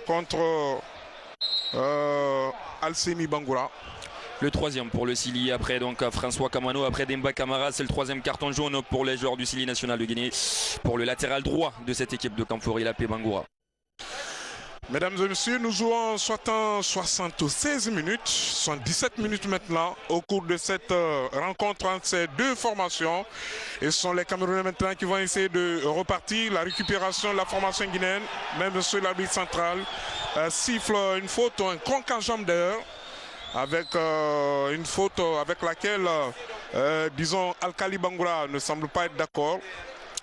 contre Alseni Bangora. Le troisième pour le Sili, après donc François Kamano, après Demba Camara, c'est le troisième carton jaune pour les joueurs du Sili national de Guinée, pour le latéral droit de cette équipe de Kamfori Lapé Bangura. Mesdames et messieurs, nous jouons soit en 76 minutes, 77 minutes maintenant au cours de cette rencontre entre ces deux formations. Et ce sont les Camerounais maintenant qui vont essayer de repartir. La récupération de la formation guinéenne, même monsieur l'arbitre central, siffle une faute, un cronk en jambe d'ailleurs, avec une faute avec laquelle, disons, Alkali Bangura ne semble pas être d'accord.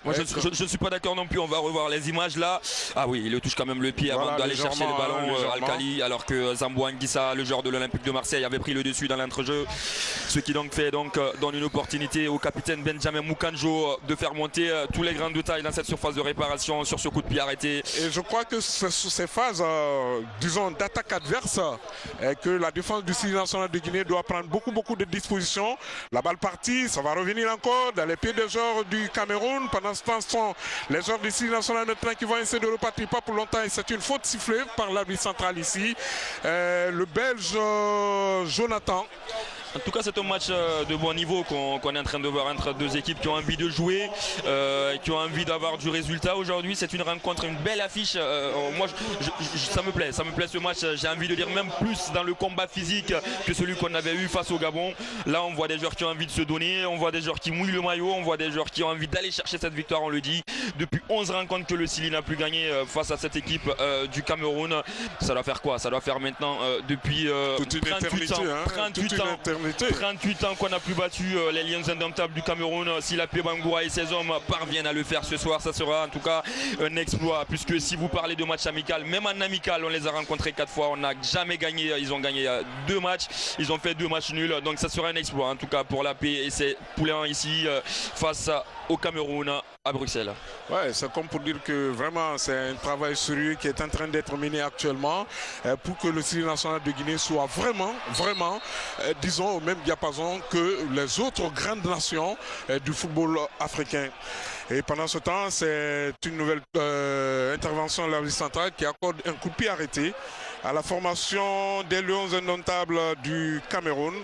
Moi, je ne suis pas d'accord non plus, on va revoir les images là. Ah oui, il le touche quand même le pied avant d'aller chercher le ballon, Alkali, alors que Zambo Anguissa, le joueur de l'Olympique de Marseille, avait pris le dessus dans l'entrejeu. Ce qui donc fait donne une opportunité au capitaine Benjamin Moukanjo de faire monter tous les grands détails dans cette surface de réparation sur ce coup de pied arrêté. Et je crois que c'est sur ces phases, disons, d'attaque adverse, que la défense du Sili national de Guinée doit prendre beaucoup de dispositions. La balle partie, ça va revenir encore dans les pieds des joueurs du Cameroun. Pendant ce temps, ce sont les joueurs du Sili national maintenant qui vont essayer de repartir pas pour longtemps. Et c'est une faute sifflée par l'arbitre central ici. Le Belge Jonathan. En tout cas, c'est un match de bon niveau qu'on est en train de voir entre deux équipes qui ont envie de jouer, qui ont envie d'avoir du résultat aujourd'hui. C'est une rencontre, une belle affiche. Moi, ça me plaît ce match. J'ai envie de dire même plus dans le combat physique que celui qu'on avait eu face au Gabon. Là, on voit des joueurs qui ont envie de se donner, on voit des joueurs qui mouillent le maillot, on voit des joueurs qui ont envie d'aller chercher cette victoire, on le dit. Depuis 11 rencontres que le Sili n'a plus gagné face à cette équipe du Cameroun. Ça doit faire quoi? Ça doit faire maintenant depuis 38 ans qu'on n'a plus battu les Lions indomptables du Cameroun. Si la Bangoura et ses hommes parviennent à le faire ce soir, ça sera en tout cas un exploit, puisque si vous parlez de match amical, même en amical on les a rencontrés 4 fois, on n'a jamais gagné. Ils ont gagné 2 matchs, ils ont fait 2 matchs nuls, donc ça sera un exploit en tout cas pour la paix et ses poulains ici face au Cameroun à Bruxelles. Ouais, c'est comme pour dire que vraiment c'est un travail sérieux qui est en train d'être mené actuellement pour que le Sili national de Guinée soit vraiment disons au même diapason que les autres grandes nations du football africain. Et pendant ce temps, c'est une nouvelle intervention de l'arbitre central qui accorde un coup de pied arrêté à la formation des Lions indomptables du Cameroun.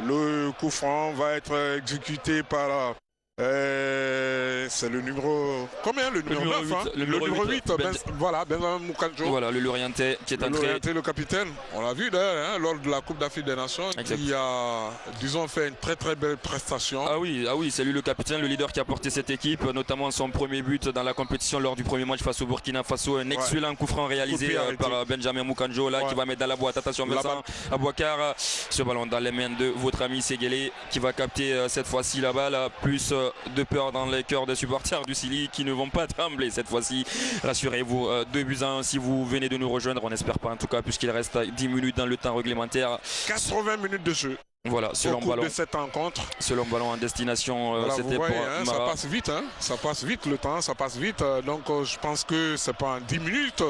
Le coup franc va être exécuté par c'est le numéro combien? Le numéro 9 hein? Le numéro 8 voilà, Benjamin Moukanjo. Voilà, le Lorientais qui est entré. Le capitaine, on l'a vu d'ailleurs hein, lors de la Coupe d'Afrique des Nations, exact. Qui a, disons, fait une très belle prestation. Ah oui, c'est lui le capitaine, le leader qui a porté cette équipe, notamment son premier but dans la compétition lors du premier match face au Burkina Faso. Un excellent coup franc réalisé par Benjamin Moukanjo là, qui va mettre dans la boîte. Attention Vincent Abouakar, ce ballon dans les mains de votre ami Séguélé qui va capter cette fois-ci la balle, plus de peur dans les cœurs des supporters du Sili qui ne vont pas trembler cette fois-ci. Rassurez-vous, 2-1 si vous venez de nous rejoindre, on n'espère pas en tout cas puisqu'il reste 10 minutes dans le temps réglementaire. 80 minutes de jeu. Voilà, selon ballon de cette rencontre. Selon ballon en destination, voilà, c'était pour hein, ça passe vite, hein, ça passe vite le temps, ça passe vite. Donc je pense que c'est pas en 10 minutes.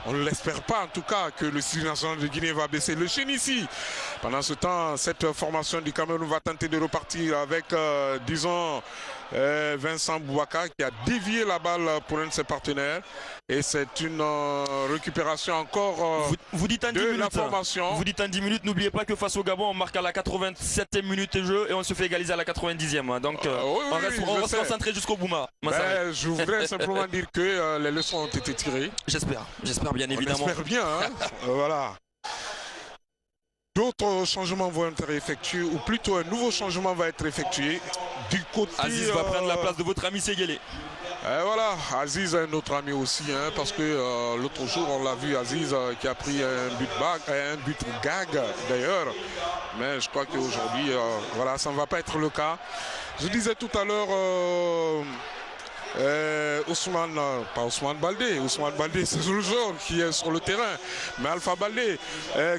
On ne l'espère pas en tout cas que le Sili national de Guinée va baisser le chien ici. Pendant ce temps, cette formation du Cameroun va tenter de repartir avec, disons, Vincent Bouaka qui a dévié la balle pour un de ses partenaires. Et c'est une récupération encore vous dites en 10 de minutes, la formation. Vous dites en 10 minutes, n'oubliez pas que face au Gabon, on marque à la 87e minute de jeu et on se fait égaliser à la 90e. Donc on reste concentré jusqu'au bout. Je voudrais simplement dire que les leçons ont été tirées. J'espère bien évidemment. On espère bien, hein. Voilà. D'autres changements vont être effectués, ou plutôt un nouveau changement va être effectué du côté... Aziz va prendre la place de votre ami Séguélé. Et voilà, Aziz est notre ami aussi, hein, parce que l'autre jour on l'a vu, Aziz qui a pris un but gag d'ailleurs. Mais je crois qu'aujourd'hui, voilà, ça ne va pas être le cas. Je disais tout à l'heure... Ousmane Baldé, c'est le joueur qui est sur le terrain, mais Alpha Baldé,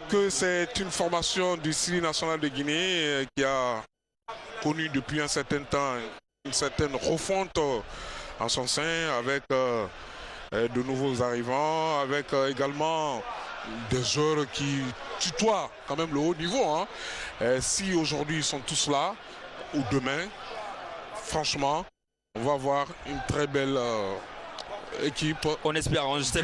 que c'est une formation du Sili national de Guinée qui a connu depuis un certain temps une certaine refonte en son sein avec de nouveaux arrivants, avec également des joueurs qui tutoient quand même le haut niveau. Hein. Si aujourd'hui ils sont tous là, ou demain, franchement, on va voir une très belle équipe. On espère, on sait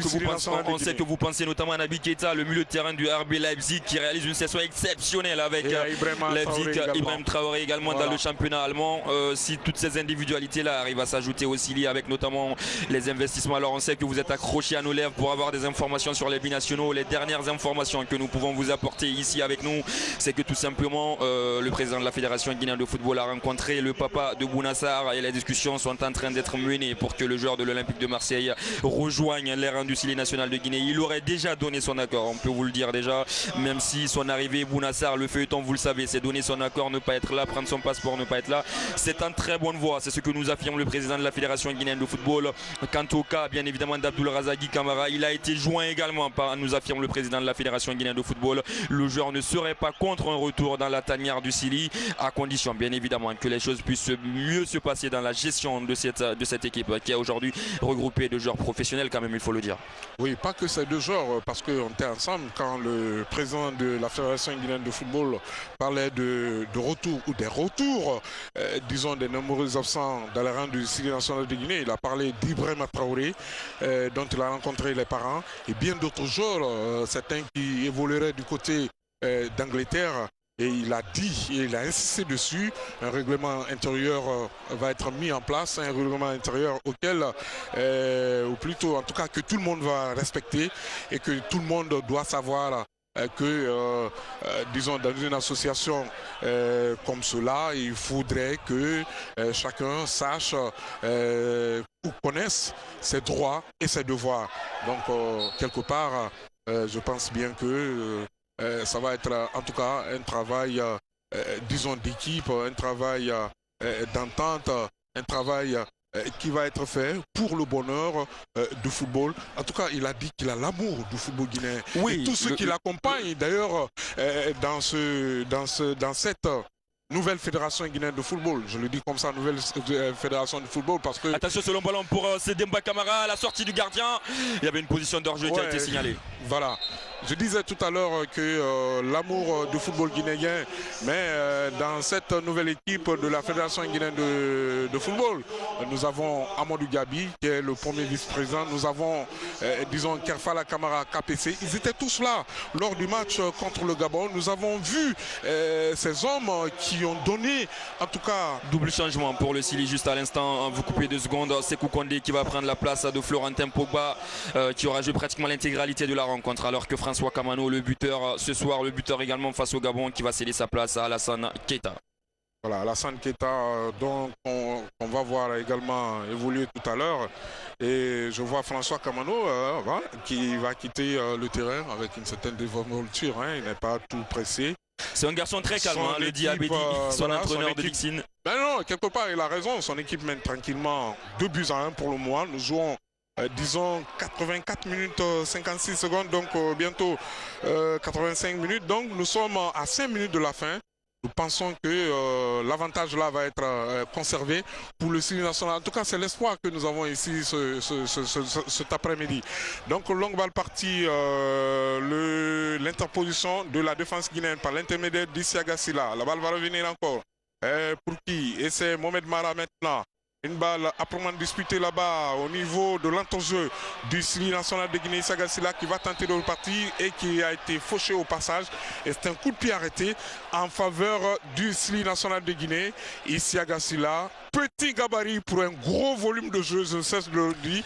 que vous pensez notamment à Naby Keita, le milieu de terrain du RB Leipzig qui réalise une session exceptionnelle avec Leipzig, Ibrahim Traoré également voilà. Dans le championnat allemand. Si toutes ces individualités là arrivent à s'ajouter au Sili avec notamment les investissements, alors on sait que vous êtes accrochés à nos lèvres pour avoir des informations sur les binationaux. Les dernières informations que nous pouvons vous apporter ici avec nous, c'est que tout simplement le président de la Fédération guinéenne de football a rencontré le papa de Bounassar et les discussions sont en train d'être menées pour que le joueur de l'Olympique de Marseille rejoigne les rangs du Sili national de Guinée. Il aurait déjà donné son accord, on peut vous le dire déjà, même si son arrivée, Bounassar, le feuilleton, vous le savez, c'est donner son accord, ne pas être là, prendre son passeport, ne pas être là. C'est en très bonne voie, c'est ce que nous affirme le président de la Fédération guinéenne de football. Quant au cas, bien évidemment, d'Abdoul Razagui Camara, il a été joint également par, nous affirme le président de la Fédération guinéenne de football. Le joueur ne serait pas contre un retour dans la tanière du Sili, à condition, bien évidemment, que les choses puissent mieux se passer dans la gestion de cette équipe qui a aujourd'hui regroupé de joueurs professionnels quand même, il faut le dire. Oui, pas que ces deux joueurs, parce qu'on était ensemble quand le président de la Fédération guinéenne de football parlait de retour ou des retours, disons des nombreux absents dans les rangs du Sili national de Guinée. Il a parlé d'Ibrahim Traoré, dont il a rencontré les parents, et bien d'autres joueurs, certains qui évolueraient du côté d'Angleterre, Et il a dit, et il a insisté dessus, un règlement intérieur va être mis en place, un règlement intérieur auquel, ou plutôt en tout cas que tout le monde va respecter et que tout le monde doit savoir que, disons, dans une association comme cela, il faudrait que chacun sache ou connaisse ses droits et ses devoirs. Donc, quelque part, je pense bien que ça va être en tout cas un travail, disons, d'équipe, un travail d'entente, un travail qui va être fait pour le bonheur du football. En tout cas, il a dit qu'il a l'amour du football guinéen. Oui, et tous ceux qui l'accompagnent, d'ailleurs, dans cette nouvelle fédération guinéenne de football. Je le dis comme ça, nouvelle fédération de football, parce que... Attention, ce long ballon pour Demba Camara, à la sortie du gardien. Il y avait une position d'hors-jeu qui a été signalée. Voilà. Je disais tout à l'heure que l'amour du football guinéen, mais dans cette nouvelle équipe de la Fédération guinéenne de football, nous avons Amadou Gabi, qui est le premier vice-président. Nous avons, disons, Kerfala Camara KPC. Ils étaient tous là lors du match contre le Gabon. Nous avons vu ces hommes qui ont donné, en tout cas... Double changement pour le Sili juste à l'instant. Vous coupez 2 secondes. Sekou Kondé qui va prendre la place de Florentin Pogba, qui aura joué pratiquement l'intégralité de la rencontre, alors que François Kamano, le buteur ce soir, le buteur également face au Gabon, qui va céder sa place à Alassane Keita. Voilà, Alassane Keita, dont on va voir également évoluer tout à l'heure. Et je vois François Kamano qui va quitter le terrain avec une certaine dévolture. Il n'est pas tout pressé. C'est un garçon très calme, le dit Abedi, son entraîneur de Dixine. Ben non, quelque part, il a raison. Son équipe mène tranquillement 2-1 pour le moment. Nous jouons, disons, 84 minutes 56 secondes, donc bientôt 85 minutes. Donc nous sommes à 5 minutes de la fin. Nous pensons que l'avantage là va être conservé pour le Sili national. En tout cas, c'est l'espoir que nous avons ici cet après-midi. Donc, longue balle partie, l'interposition de la défense guinéenne par l'intermédiaire d'Isiaga Silla. La balle va revenir encore. Pour qui? Et c'est Mohamed Mara maintenant. Une balle âprement disputée là-bas au niveau de l'entrejeu du Sili national de Guinée, Isiaga Silla, qui va tenter de repartir et qui a été fauché au passage. Et c'est un coup de pied arrêté en faveur du Sili national de Guinée. Isiaga Silla, petit gabarit pour un gros volume de jeu, je ne cesse de le dire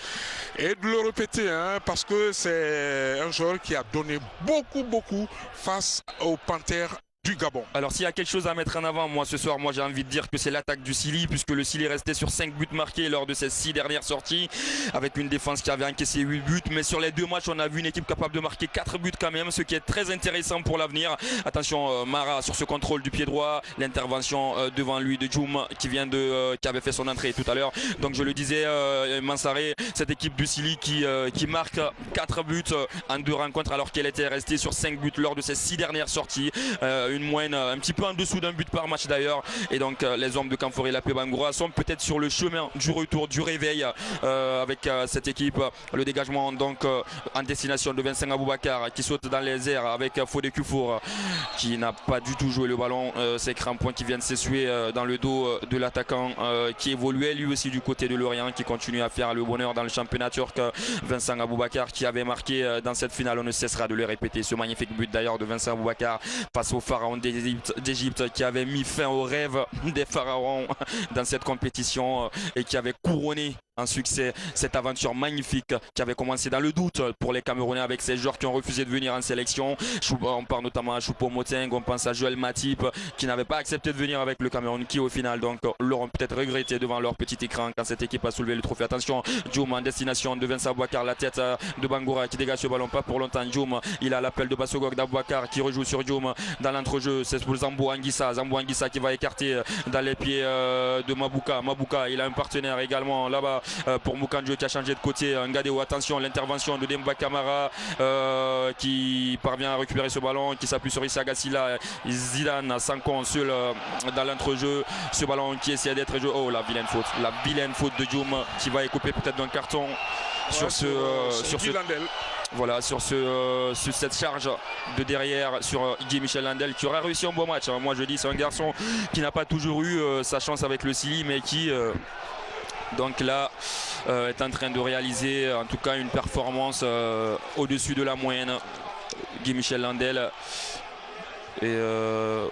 et de le répéter, parce que c'est un joueur qui a donné beaucoup face aux Panthères du Gabon. Alors s'il y a quelque chose à mettre en avant, moi ce soir, j'ai envie de dire que c'est l'attaque du Sili, puisque le Sili est resté sur 5 buts marqués lors de ses 6 dernières sorties, avec une défense qui avait encaissé 8 buts, mais sur les 2 matchs on a vu une équipe capable de marquer 4 buts quand même, ce qui est très intéressant pour l'avenir. Attention, Mara sur ce contrôle du pied droit, l'intervention devant lui de Djoum qui avait fait son entrée tout à l'heure. Donc je le disais, Mansaré, cette équipe du Sili qui marque 4 buts en 2 rencontres, alors qu'elle était restée sur 5 buts lors de ses 6 dernières sorties. Une moyenne un petit peu en dessous d'un but par match d'ailleurs, et donc les hommes de Kamfori Lapé Bangoura sont peut-être sur le chemin du retour, du réveil avec cette équipe. Le dégagement donc en destination de Vincent Aboubakar qui saute dans les airs avec Fodé Kufour qui n'a pas du tout joué le ballon. Ces crampons qui viennent s'essuyer dans le dos de l'attaquant qui évoluait lui aussi du côté de Lorient, qui continue à faire le bonheur dans le championnat turc. Vincent Aboubakar qui avait marqué dans cette finale, on ne cessera de le répéter, ce magnifique but d'ailleurs de Vincent Aboubakar face au pharaon d'Égypte, qui avait mis fin au rêve des pharaons dans cette compétition et qui avait couronné un succès cette aventure magnifique qui avait commencé dans le doute pour les Camerounais avec ces joueurs qui ont refusé de venir en sélection. On parle notamment à Choupo-Moting, on pense à Joël Matip qui n'avait pas accepté de venir avec le Cameroun, qui au final donc l'auront peut-être regretté devant leur petit écran quand cette équipe a soulevé le trophée. Attention, Djoum en destination de Vincent Aboubakar, la tête de Bangoura qui dégage ce ballon pas pour longtemps. Djoum, il a l'appel de Bassogog d'Aboubacar qui rejoue sur Djoum dans l'entrejeu. C'est pour Zambo Anguissa qui va écarter dans les pieds de Mabouka, il a un partenaire également là-bas pour Moukandjo qui a changé de côté. Ngadeo, attention, l'intervention de Demba Camara qui parvient à récupérer ce ballon, qui s'appuie sur Isiaga Silla. Zidane Sankon seul dans l'entrejeu, ce ballon qui essaie d'être joué. Oh, la vilaine faute de Djoum qui va écoper peut-être d'un carton sur cette charge de derrière sur Guy Michel Landel, qui aurait réussi un beau match. Moi je dis, c'est un garçon qui n'a pas toujours eu sa chance avec le Sili, mais qui donc là est en train de réaliser en tout cas une performance au-dessus de la moyenne. Guy Michel Landel Et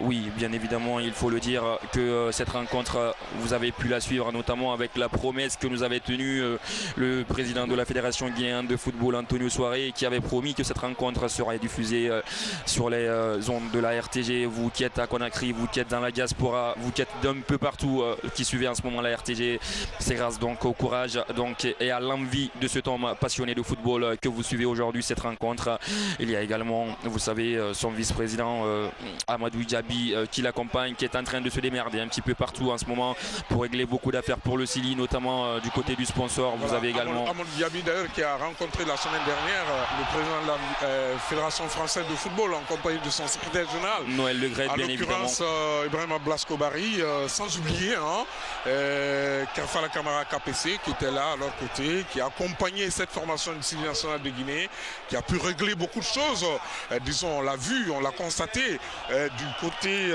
oui, bien évidemment, il faut le dire que cette rencontre, vous avez pu la suivre notamment avec la promesse que nous avait tenue le président de la Fédération guinéenne de football, Antonio Soiré, qui avait promis que cette rencontre serait diffusée sur les ondes de la RTG. Vous qui êtes à Conakry, vous qui êtes dans la diaspora, vous qui êtes d'un peu partout qui suivez en ce moment la RTG, c'est grâce donc au courage et à l'envie de cet homme passionné de football que vous suivez aujourd'hui cette rencontre. Il y a également, vous savez, son vice-président Amadou Diaby qui l'accompagne, qui est en train de se démerder un petit peu partout en ce moment pour régler beaucoup d'affaires pour le Sili, notamment du côté du sponsor. Voilà, vous avez également Amadou Diaby d'ailleurs qui a rencontré la semaine dernière le président de la Fédération française de football en compagnie de son secrétaire général Noël Le Graët, bien évidemment. En l'occurrence Ibrahima Blasco Barry, sans oublier Kerfala Camara KPC qui était là à leur côté, qui a accompagné cette formation du Sili national de Guinée, qui a pu régler beaucoup de choses. Disons, on l'a vu, on l'a constaté du côté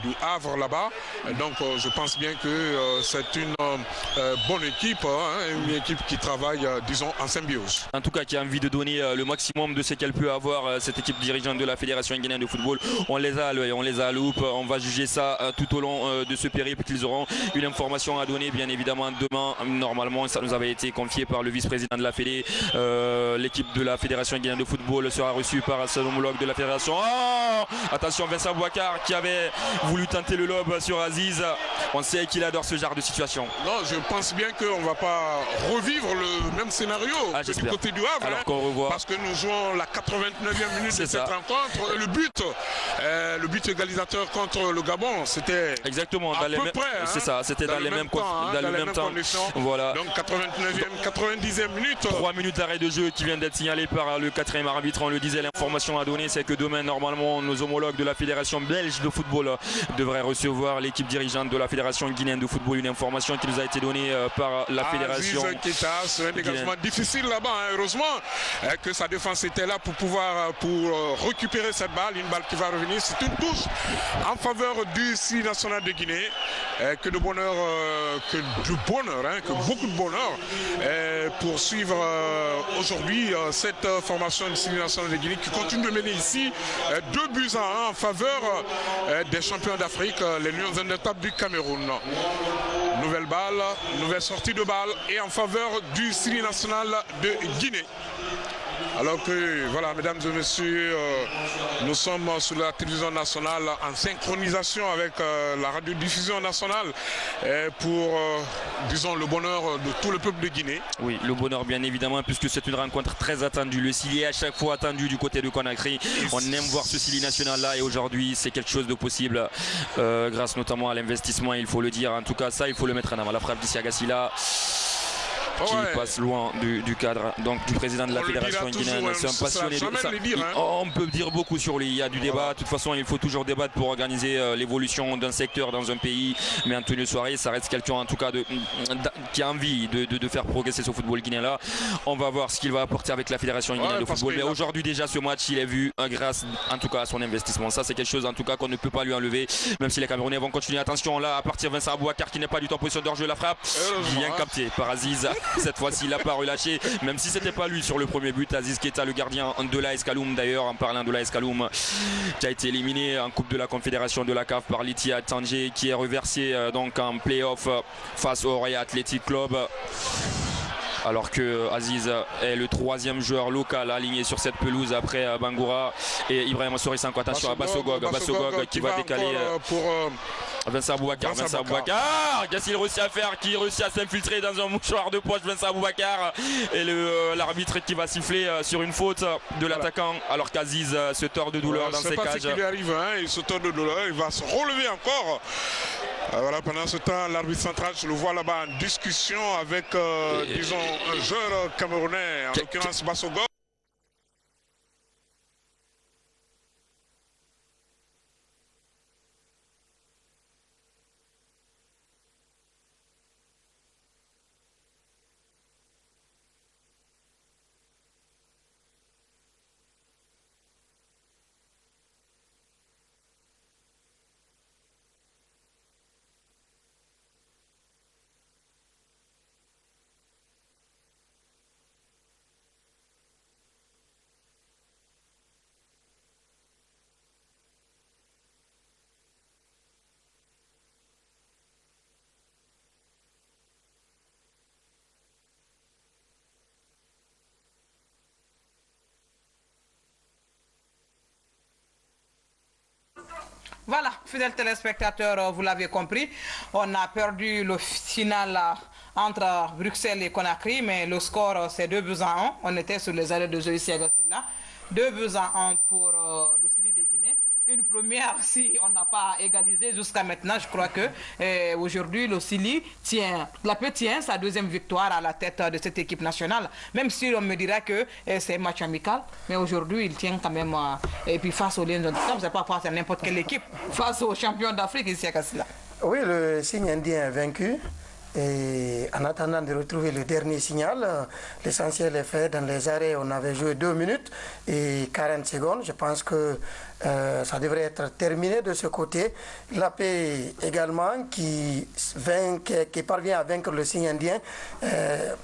du Havre là-bas. Donc je pense bien que c'est une bonne équipe, une équipe qui travaille, disons, en symbiose. En tout cas, qui a envie de donner le maximum de ce qu'elle peut avoir, cette équipe dirigeante de la Fédération guinéenne de football. On les a à l'œil, on les a à loupe. On va juger ça tout au long de ce périple qu'ils auront une information à donner, bien évidemment, demain. Normalement, ça nous avait été confié par le vice-président de la Fédé. L'équipe de la Fédération guinéenne de football sera reçue par son homologue de la Fédération. Oh, attention, Vincent Bouakar qui avait voulu tenter le lob sur Aziz. On sait qu'il adore ce genre de situation. Non, je pense bien qu'on ne va pas revivre le même scénario que du côté du Havre. Alors qu'on revoit. Parce que nous jouons la 89e minute de cette rencontre. Le but égalisateur contre le Gabon, c'était exactement à peu près. C'est ça, c'était dans les mêmes temps. Voilà. Donc 90e minute. 3 minutes d'arrêt de jeu qui vient d'être signalé par le 4e arbitre. On le disait, l'information à donner, c'est que demain, normalement, nos homologues de la Fédération belge de football devraient recevoir l'équipe dirigeante de la Fédération guinéenne de football. Une information qui nous a été donnée par la Fédération. Aziz Keita, c'est un dégagement difficile là-bas. Heureusement que sa défense était là pour pouvoir récupérer cette balle. Une balle qui va revenir. C'est une touche en faveur du Sili national de Guinée. Que beaucoup de bonheur pour suivre aujourd'hui cette formation du Sili national de Guinée qui continue de mener ici 2-1 en faveur des champions d'Afrique, les Lions indomptables du Cameroun. Nouvelle balle, nouvelle sortie de balle et en faveur du Sili national de Guinée. Alors que, voilà, mesdames et messieurs, nous sommes sur la télévision nationale en synchronisation avec la radiodiffusion nationale pour, disons, le bonheur de tout le peuple de Guinée. Oui, le bonheur, bien évidemment, puisque c'est une rencontre très attendue. Le Sili est à chaque fois attendu du côté de Conakry. On aime voir ce Sili national-là et aujourd'hui, c'est quelque chose de possible grâce notamment à l'investissement, il faut le dire. En tout cas, ça, il faut le mettre en avant. La frappe d'Issi Agassila qui passe loin du cadre donc du président de la Fédération guinéenne. C'est un passionné de ça. On peut dire beaucoup sur lui, il y a du débat. De toute façon, il faut toujours débattre pour organiser l'évolution d'un secteur dans un pays. Mais Antonio Soiré, ça reste quelqu'un en tout cas qui a envie de faire progresser ce football guinéen là. On va voir ce qu'il va apporter avec la Fédération guinéenne de football. Mais aujourd'hui déjà ce match, il est vu grâce en tout cas à son investissement. Ça c'est quelque chose en tout cas qu'on ne peut pas lui enlever. Même si les Camerounais vont continuer. Attention là, à partir de Vincent Abouakar qui n'est pas du tout en position de hors-jeu, la frappe bien capté par Aziz. Cette fois-ci, il n'a pas relâché, même si c'était pas lui sur le premier but. Aziz Keita, le gardien de l'AS Kaloum, d'ailleurs, en parlant de l'AS Kaloum, qui a été éliminé en Coupe de la Confédération de la CAF par l'Ittihad Tanger, qui est reversé donc en play-off face au Royal Athletic Club. Alors que Aziz est le 3e joueur local aligné sur cette pelouse après Bangoura et Ibrahima Sorissanko. Attention à Bassogog qui va décaler pour Vincent Abouakar. Qu'est-ce qu'il réussit à faire? Qui réussit à s'infiltrer dans un mouchoir de poche, Vincent Abouakar. Et l'arbitre qui va siffler sur une faute de l'attaquant alors qu'Aziz se tord de douleur dans ses cages. C'est pas ce qui lui arrive, il se tord de douleur, il va se relever encore. Voilà, pendant ce temps, l'arbitre central, je le vois là-bas en discussion avec, disons, un joueur camerounais, en l'occurrence Bassogog. Voilà, fidèles téléspectateurs, vous l'avez compris, on a perdu le final entre Bruxelles et Conakry, mais le score c'est 2-1. On était sur les arrêts de jeu ici à Gastilla. 2-1 pour le Sili de Guinée. Une première si on n'a pas égalisé jusqu'à maintenant. Je crois que aujourd'hui le Sili tient sa deuxième victoire à la tête de cette équipe nationale. Même si on me dira que c'est un match amical, mais aujourd'hui il tient quand même. Et puis face aux Lions de Cap, c'est pas face à n'importe quelle équipe, face aux champions d'Afrique ici à Kassila. Oui, le signe indien est vaincu. Et en attendant de retrouver le dernier signal, l'essentiel est fait. Dans les arrêts, on avait joué 2 minutes et 40 secondes. Je pense que ça devrait être terminé de ce côté. La paix également qui parvient à vaincre le signe indien.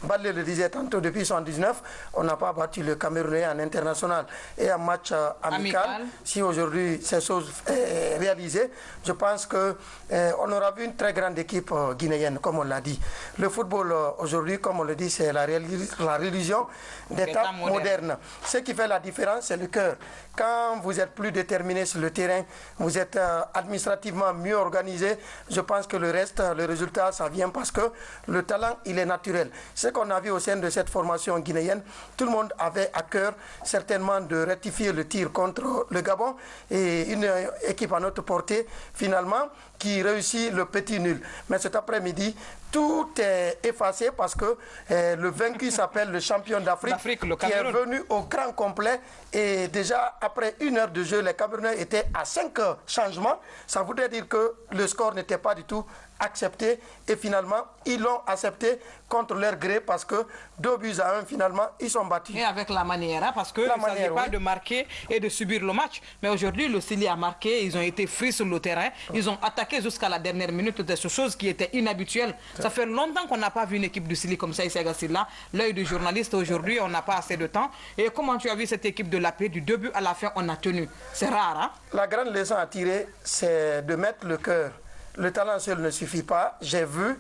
Balé le disait tantôt, depuis 1979, on n'a pas battu le Camerounais en international et en match amical. Si aujourd'hui ces choses sont réalisées, je pense qu'on aura vu une très grande équipe guinéenne, comme on l'a dit. Le football aujourd'hui, comme on le dit, c'est la religion d'État moderne. Ce qui fait la différence, c'est le cœur. Quand vous êtes plus déterminé sur le terrain, vous êtes administrativement mieux organisé, je pense que le reste, le résultat, ça vient parce que le talent, il est naturel. Ce qu'on a vu au sein de cette formation guinéenne, tout le monde avait à cœur certainement de rectifier le tir contre le Gabon et une équipe à notre portée, finalement, qui réussit le petit nul. Mais cet après-midi, tout est effacé parce que le vaincu s'appelle le champion d'Afrique qui est venu au grand complet. Et déjà, après 1 heure de jeu, les Camerounais étaient à 5 changements. Ça voudrait dire que le score n'était pas du tout accepté. Et finalement, ils l'ont accepté contre leur gré parce que 2-1, finalement, ils sont battus. Et avec la manière, hein, parce qu'il ne s'agit pas de marquer et de subir le match. Mais aujourd'hui, le Sili a marqué, ils ont été frits sur le terrain. Ils ont attaqué jusqu'à la dernière minute de ces choses qui étaient inhabituelles. Ça fait longtemps qu'on n'a pas vu une équipe du Sili comme ça ici à Gassila. L'œil du journaliste aujourd'hui, on n'a pas assez de temps. Et comment tu as vu cette équipe de la paix du début à la fin, on a tenu. C'est rare, hein? La grande leçon à tirer, c'est de mettre le cœur. Le talent seul ne suffit pas. J'ai vu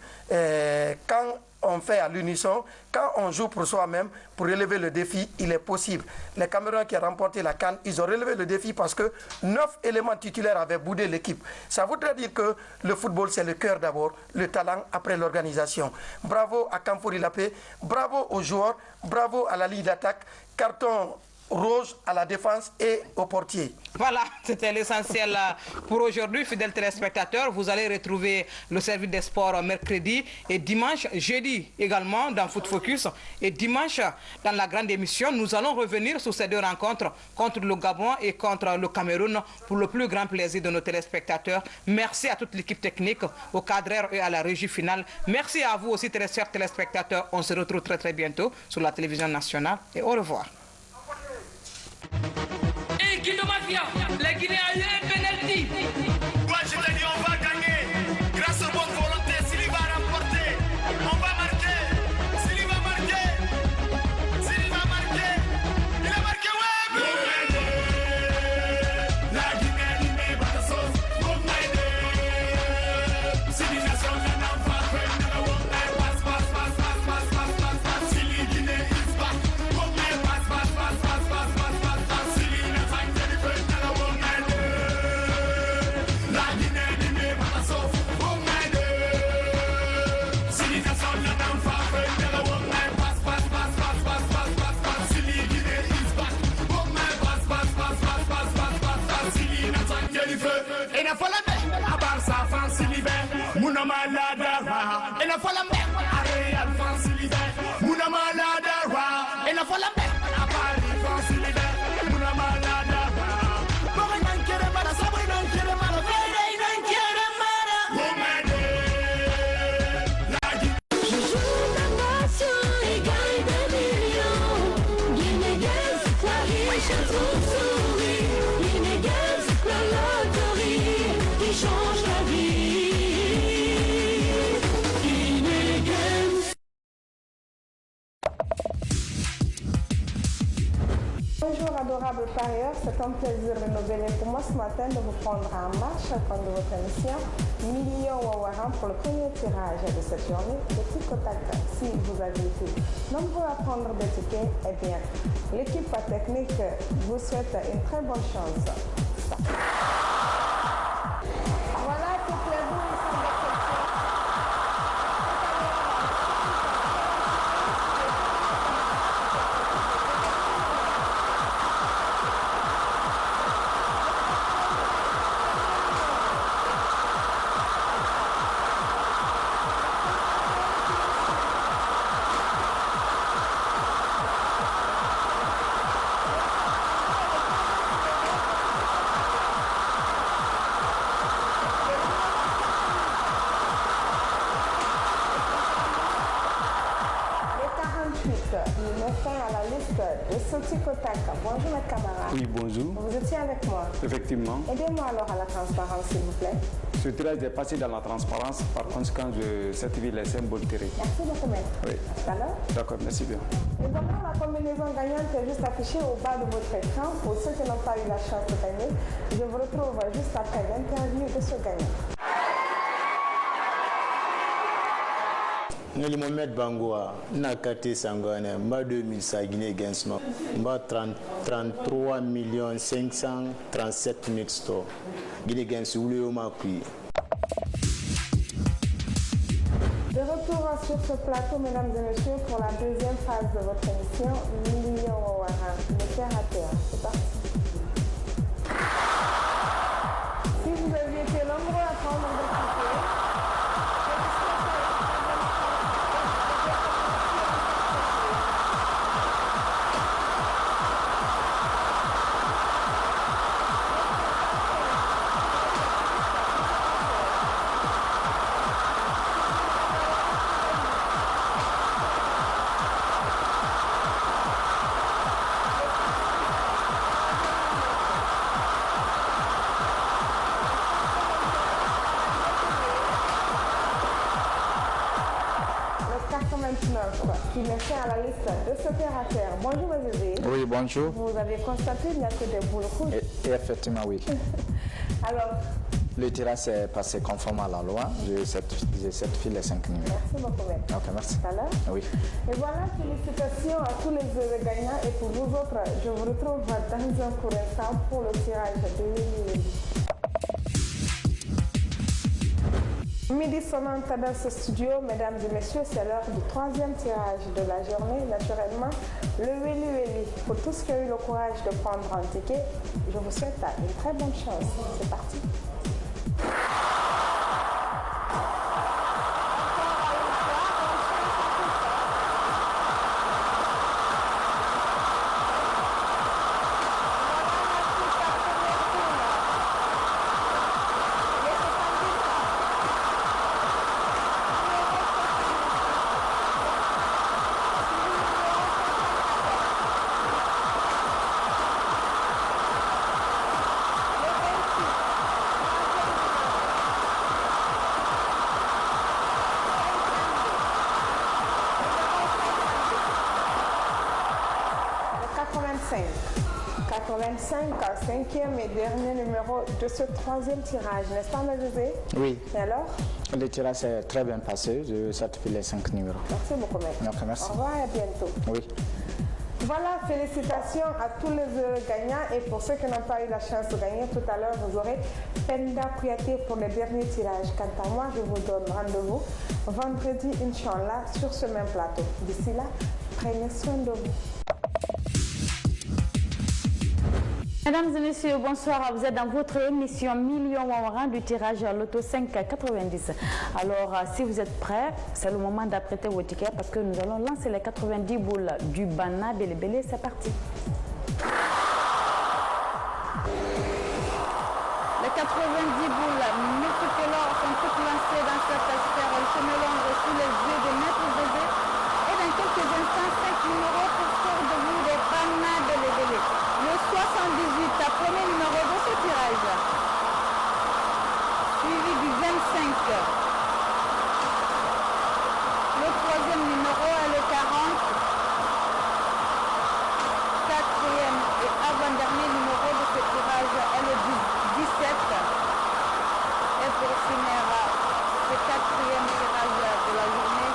quand on fait à l'unisson, quand on joue pour soi-même, pour relever le défi, il est possible. Les Camerounais qui ont remporté la CAN, ils ont relevé le défi parce que 9 éléments titulaires avaient boudé l'équipe. Ça voudrait dire que le football, c'est le cœur d'abord, le talent après l'organisation. Bravo à Kamfouri Lapé, bravo aux joueurs, bravo à la ligne d'attaque. Carton rouge à la défense et au portier. Voilà, c'était l'essentiel pour aujourd'hui, fidèles téléspectateurs. Vous allez retrouver le service des sports mercredi et dimanche, jeudi également dans Foot Focus. Et dimanche, dans la grande émission, nous allons revenir sur ces 2 rencontres contre le Gabon et contre le Cameroun pour le plus grand plaisir de nos téléspectateurs. Merci à toute l'équipe technique, au cadreur et à la régie finale. Merci à vous aussi, chers téléspectateurs. On se retrouve très très bientôt sur la télévision nationale et au revoir. Et Guido Mafia, les Guinéens ont eu un penalty. Moi je te dis, on va gagner. Grâce aux bonnes volontés, Sili va remporter. On va marquer. Sili va marquer. Sili va marquer. Il a marqué, ouais. La Guinée, pas de sauce. Sili nation, la n'en va pas. Sili Guinée, is back. Munamalada, and a follow me. Ariel Fancy, Munamalada, and a follow me. Apali Fancy, Munamalada. Bogan Kiramara, Saban Kiramara, Friday, Kiramara. Je joue la nation et gagne des millions. Guinéens, la riche à tout sourire. Guinéens, la loterie qui change la vie. Bonjour adorables parieurs, c'est un plaisir renouvelé pour moi ce matin de vous prendre en marche à fin de votre émission Millions Wawaran pour le premier tirage de cette journée de Tic au Tac. Si vous avez été nombreux à prendre des tickets, eh bien, l'équipe technique vous souhaite une très bonne chance. Il met fin à la liste de Sotikotaka. Bonjour, mes camarades. Oui, bonjour. Vous étiez avec moi. Effectivement. Aidez-moi alors à la transparence, s'il vous plaît. Ce tirage est passé dans la transparence. Par conséquent, cette ville est symbole tiré. Merci beaucoup, maître. Oui. À tout à l'heure. D'accord, merci bien. Et voilà, la combinaison gagnante est juste affichée au bas de votre écran. Pour ceux qui n'ont pas eu la chance de gagner, je vous retrouve juste après l'interview de ce gagnant. Neli Mohamed Bangoua, Nakate Sangwane, Mba 2000 sa Guinée Gensma, Mba 33 537 000 stores. Guinée Gens, Oulé Omakui. De retour sur ce plateau, mesdames et messieurs, pour la deuxième phase de votre émission, Million Wawara, le terre à terre. C'est parti. Si vous aviez été nombreux à prendre des tickets, qui met fin à la liste de ce terre à terre. Bonjour, Zézé. Oui, bonjour. Vous avez constaté qu'il n'y a que des boules rouges. Et effectivement, oui. Alors, le tirage est passé conforme à la loi. J'ai certifié les 5 numéros. Merci beaucoup, maître. Ok, merci. Tout à l'heure. Oui. Et voilà, félicitations à tous les heureux gagnants. Et pour vous autres, je vous retrouve dans un court instant pour le tirage de Wili. Midi sonnante dans ce studio, mesdames et messieurs, c'est l'heure du troisième tirage de la journée. Naturellement, le Wili Wili. Pour tous qui ont eu le courage de prendre un ticket, je vous souhaite une très bonne chance. C'est parti. Cinquième et dernier numéro de ce troisième tirage, n'est-ce pas, Mazézé? Oui. Et alors? Le tirage s'est très bien passé. Je certifie les 5 numéros. Merci beaucoup, maître. Ok, merci. Au revoir et à bientôt. Oui. Voilà, félicitations à tous les gagnants. Et pour ceux qui n'ont pas eu la chance de gagner, tout à l'heure, vous aurez Penda Kouyaté pour le dernier tirage. Quant à moi, je vous donne rendez-vous vendredi, Inch'Allah, sur ce même plateau. D'ici là, prenez soin de vous. Mesdames et messieurs, bonsoir. Vous êtes dans votre émission Million Wawara du tirage Loto 590. Alors, si vous êtes prêts, c'est le moment d'apprêter vos tickets parce que nous allons lancer les 90 boules du Bana Belebele. C'est parti. Les 90 boules multicolores sont toutes lancées dans cette sphère. Elles se mélangent sous les yeux de Maître Zézé. Et dans quelques instants, 5 numéros pour faire de vous des Bana Belebele. Le 78, premier numéro de ce tirage, suivi du 25. Le troisième numéro est le 40. Quatrième et avant-dernier numéro de ce tirage est le 17. Et pour finir ce quatrième tirage de la journée,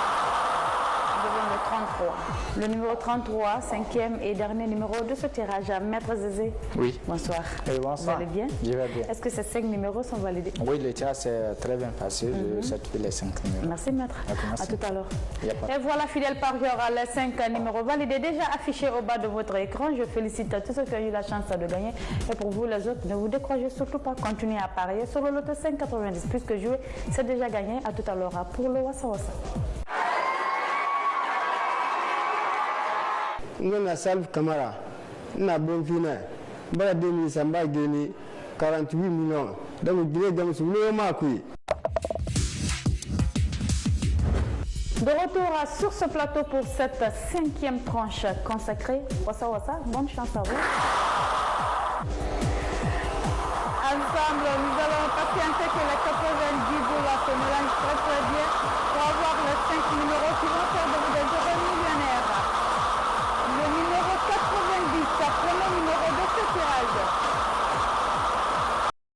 devient le 33. Le numéro 33, cinquième et dernier numéro de ce tirage. Maître Zézé. Oui. Bonsoir. Et bonsoir. Vous allez bien? Je vais bien. Est-ce que ces 5 numéros sont validés? Oui, le tirage s'est très bien passé. Je certifie les 5 numéros. Merci, maître. Okay, merci. À tout à l'heure. Et voilà, fidèle parieur, les 5 numéros validés déjà affichés au bas de votre écran. Je félicite tous ceux qui ont eu la chance de gagner. Et pour vous, les autres, ne vous découragez surtout pas. Continuez à parier sur le Loto 590. Puisque jouer, c'est déjà gagné. À tout à l'heure pour le Wassa Wassa. Ngana Salve Camara, na bon fina, bala 2000 samba gagné 48 millions. Donc Guinée Games, vous voulez ma couille. De retour sur ce plateau pour cette 5e tranche consacrée. Wassa Wassa, bonne chance à vous. Ensemble, nous allons patienter que la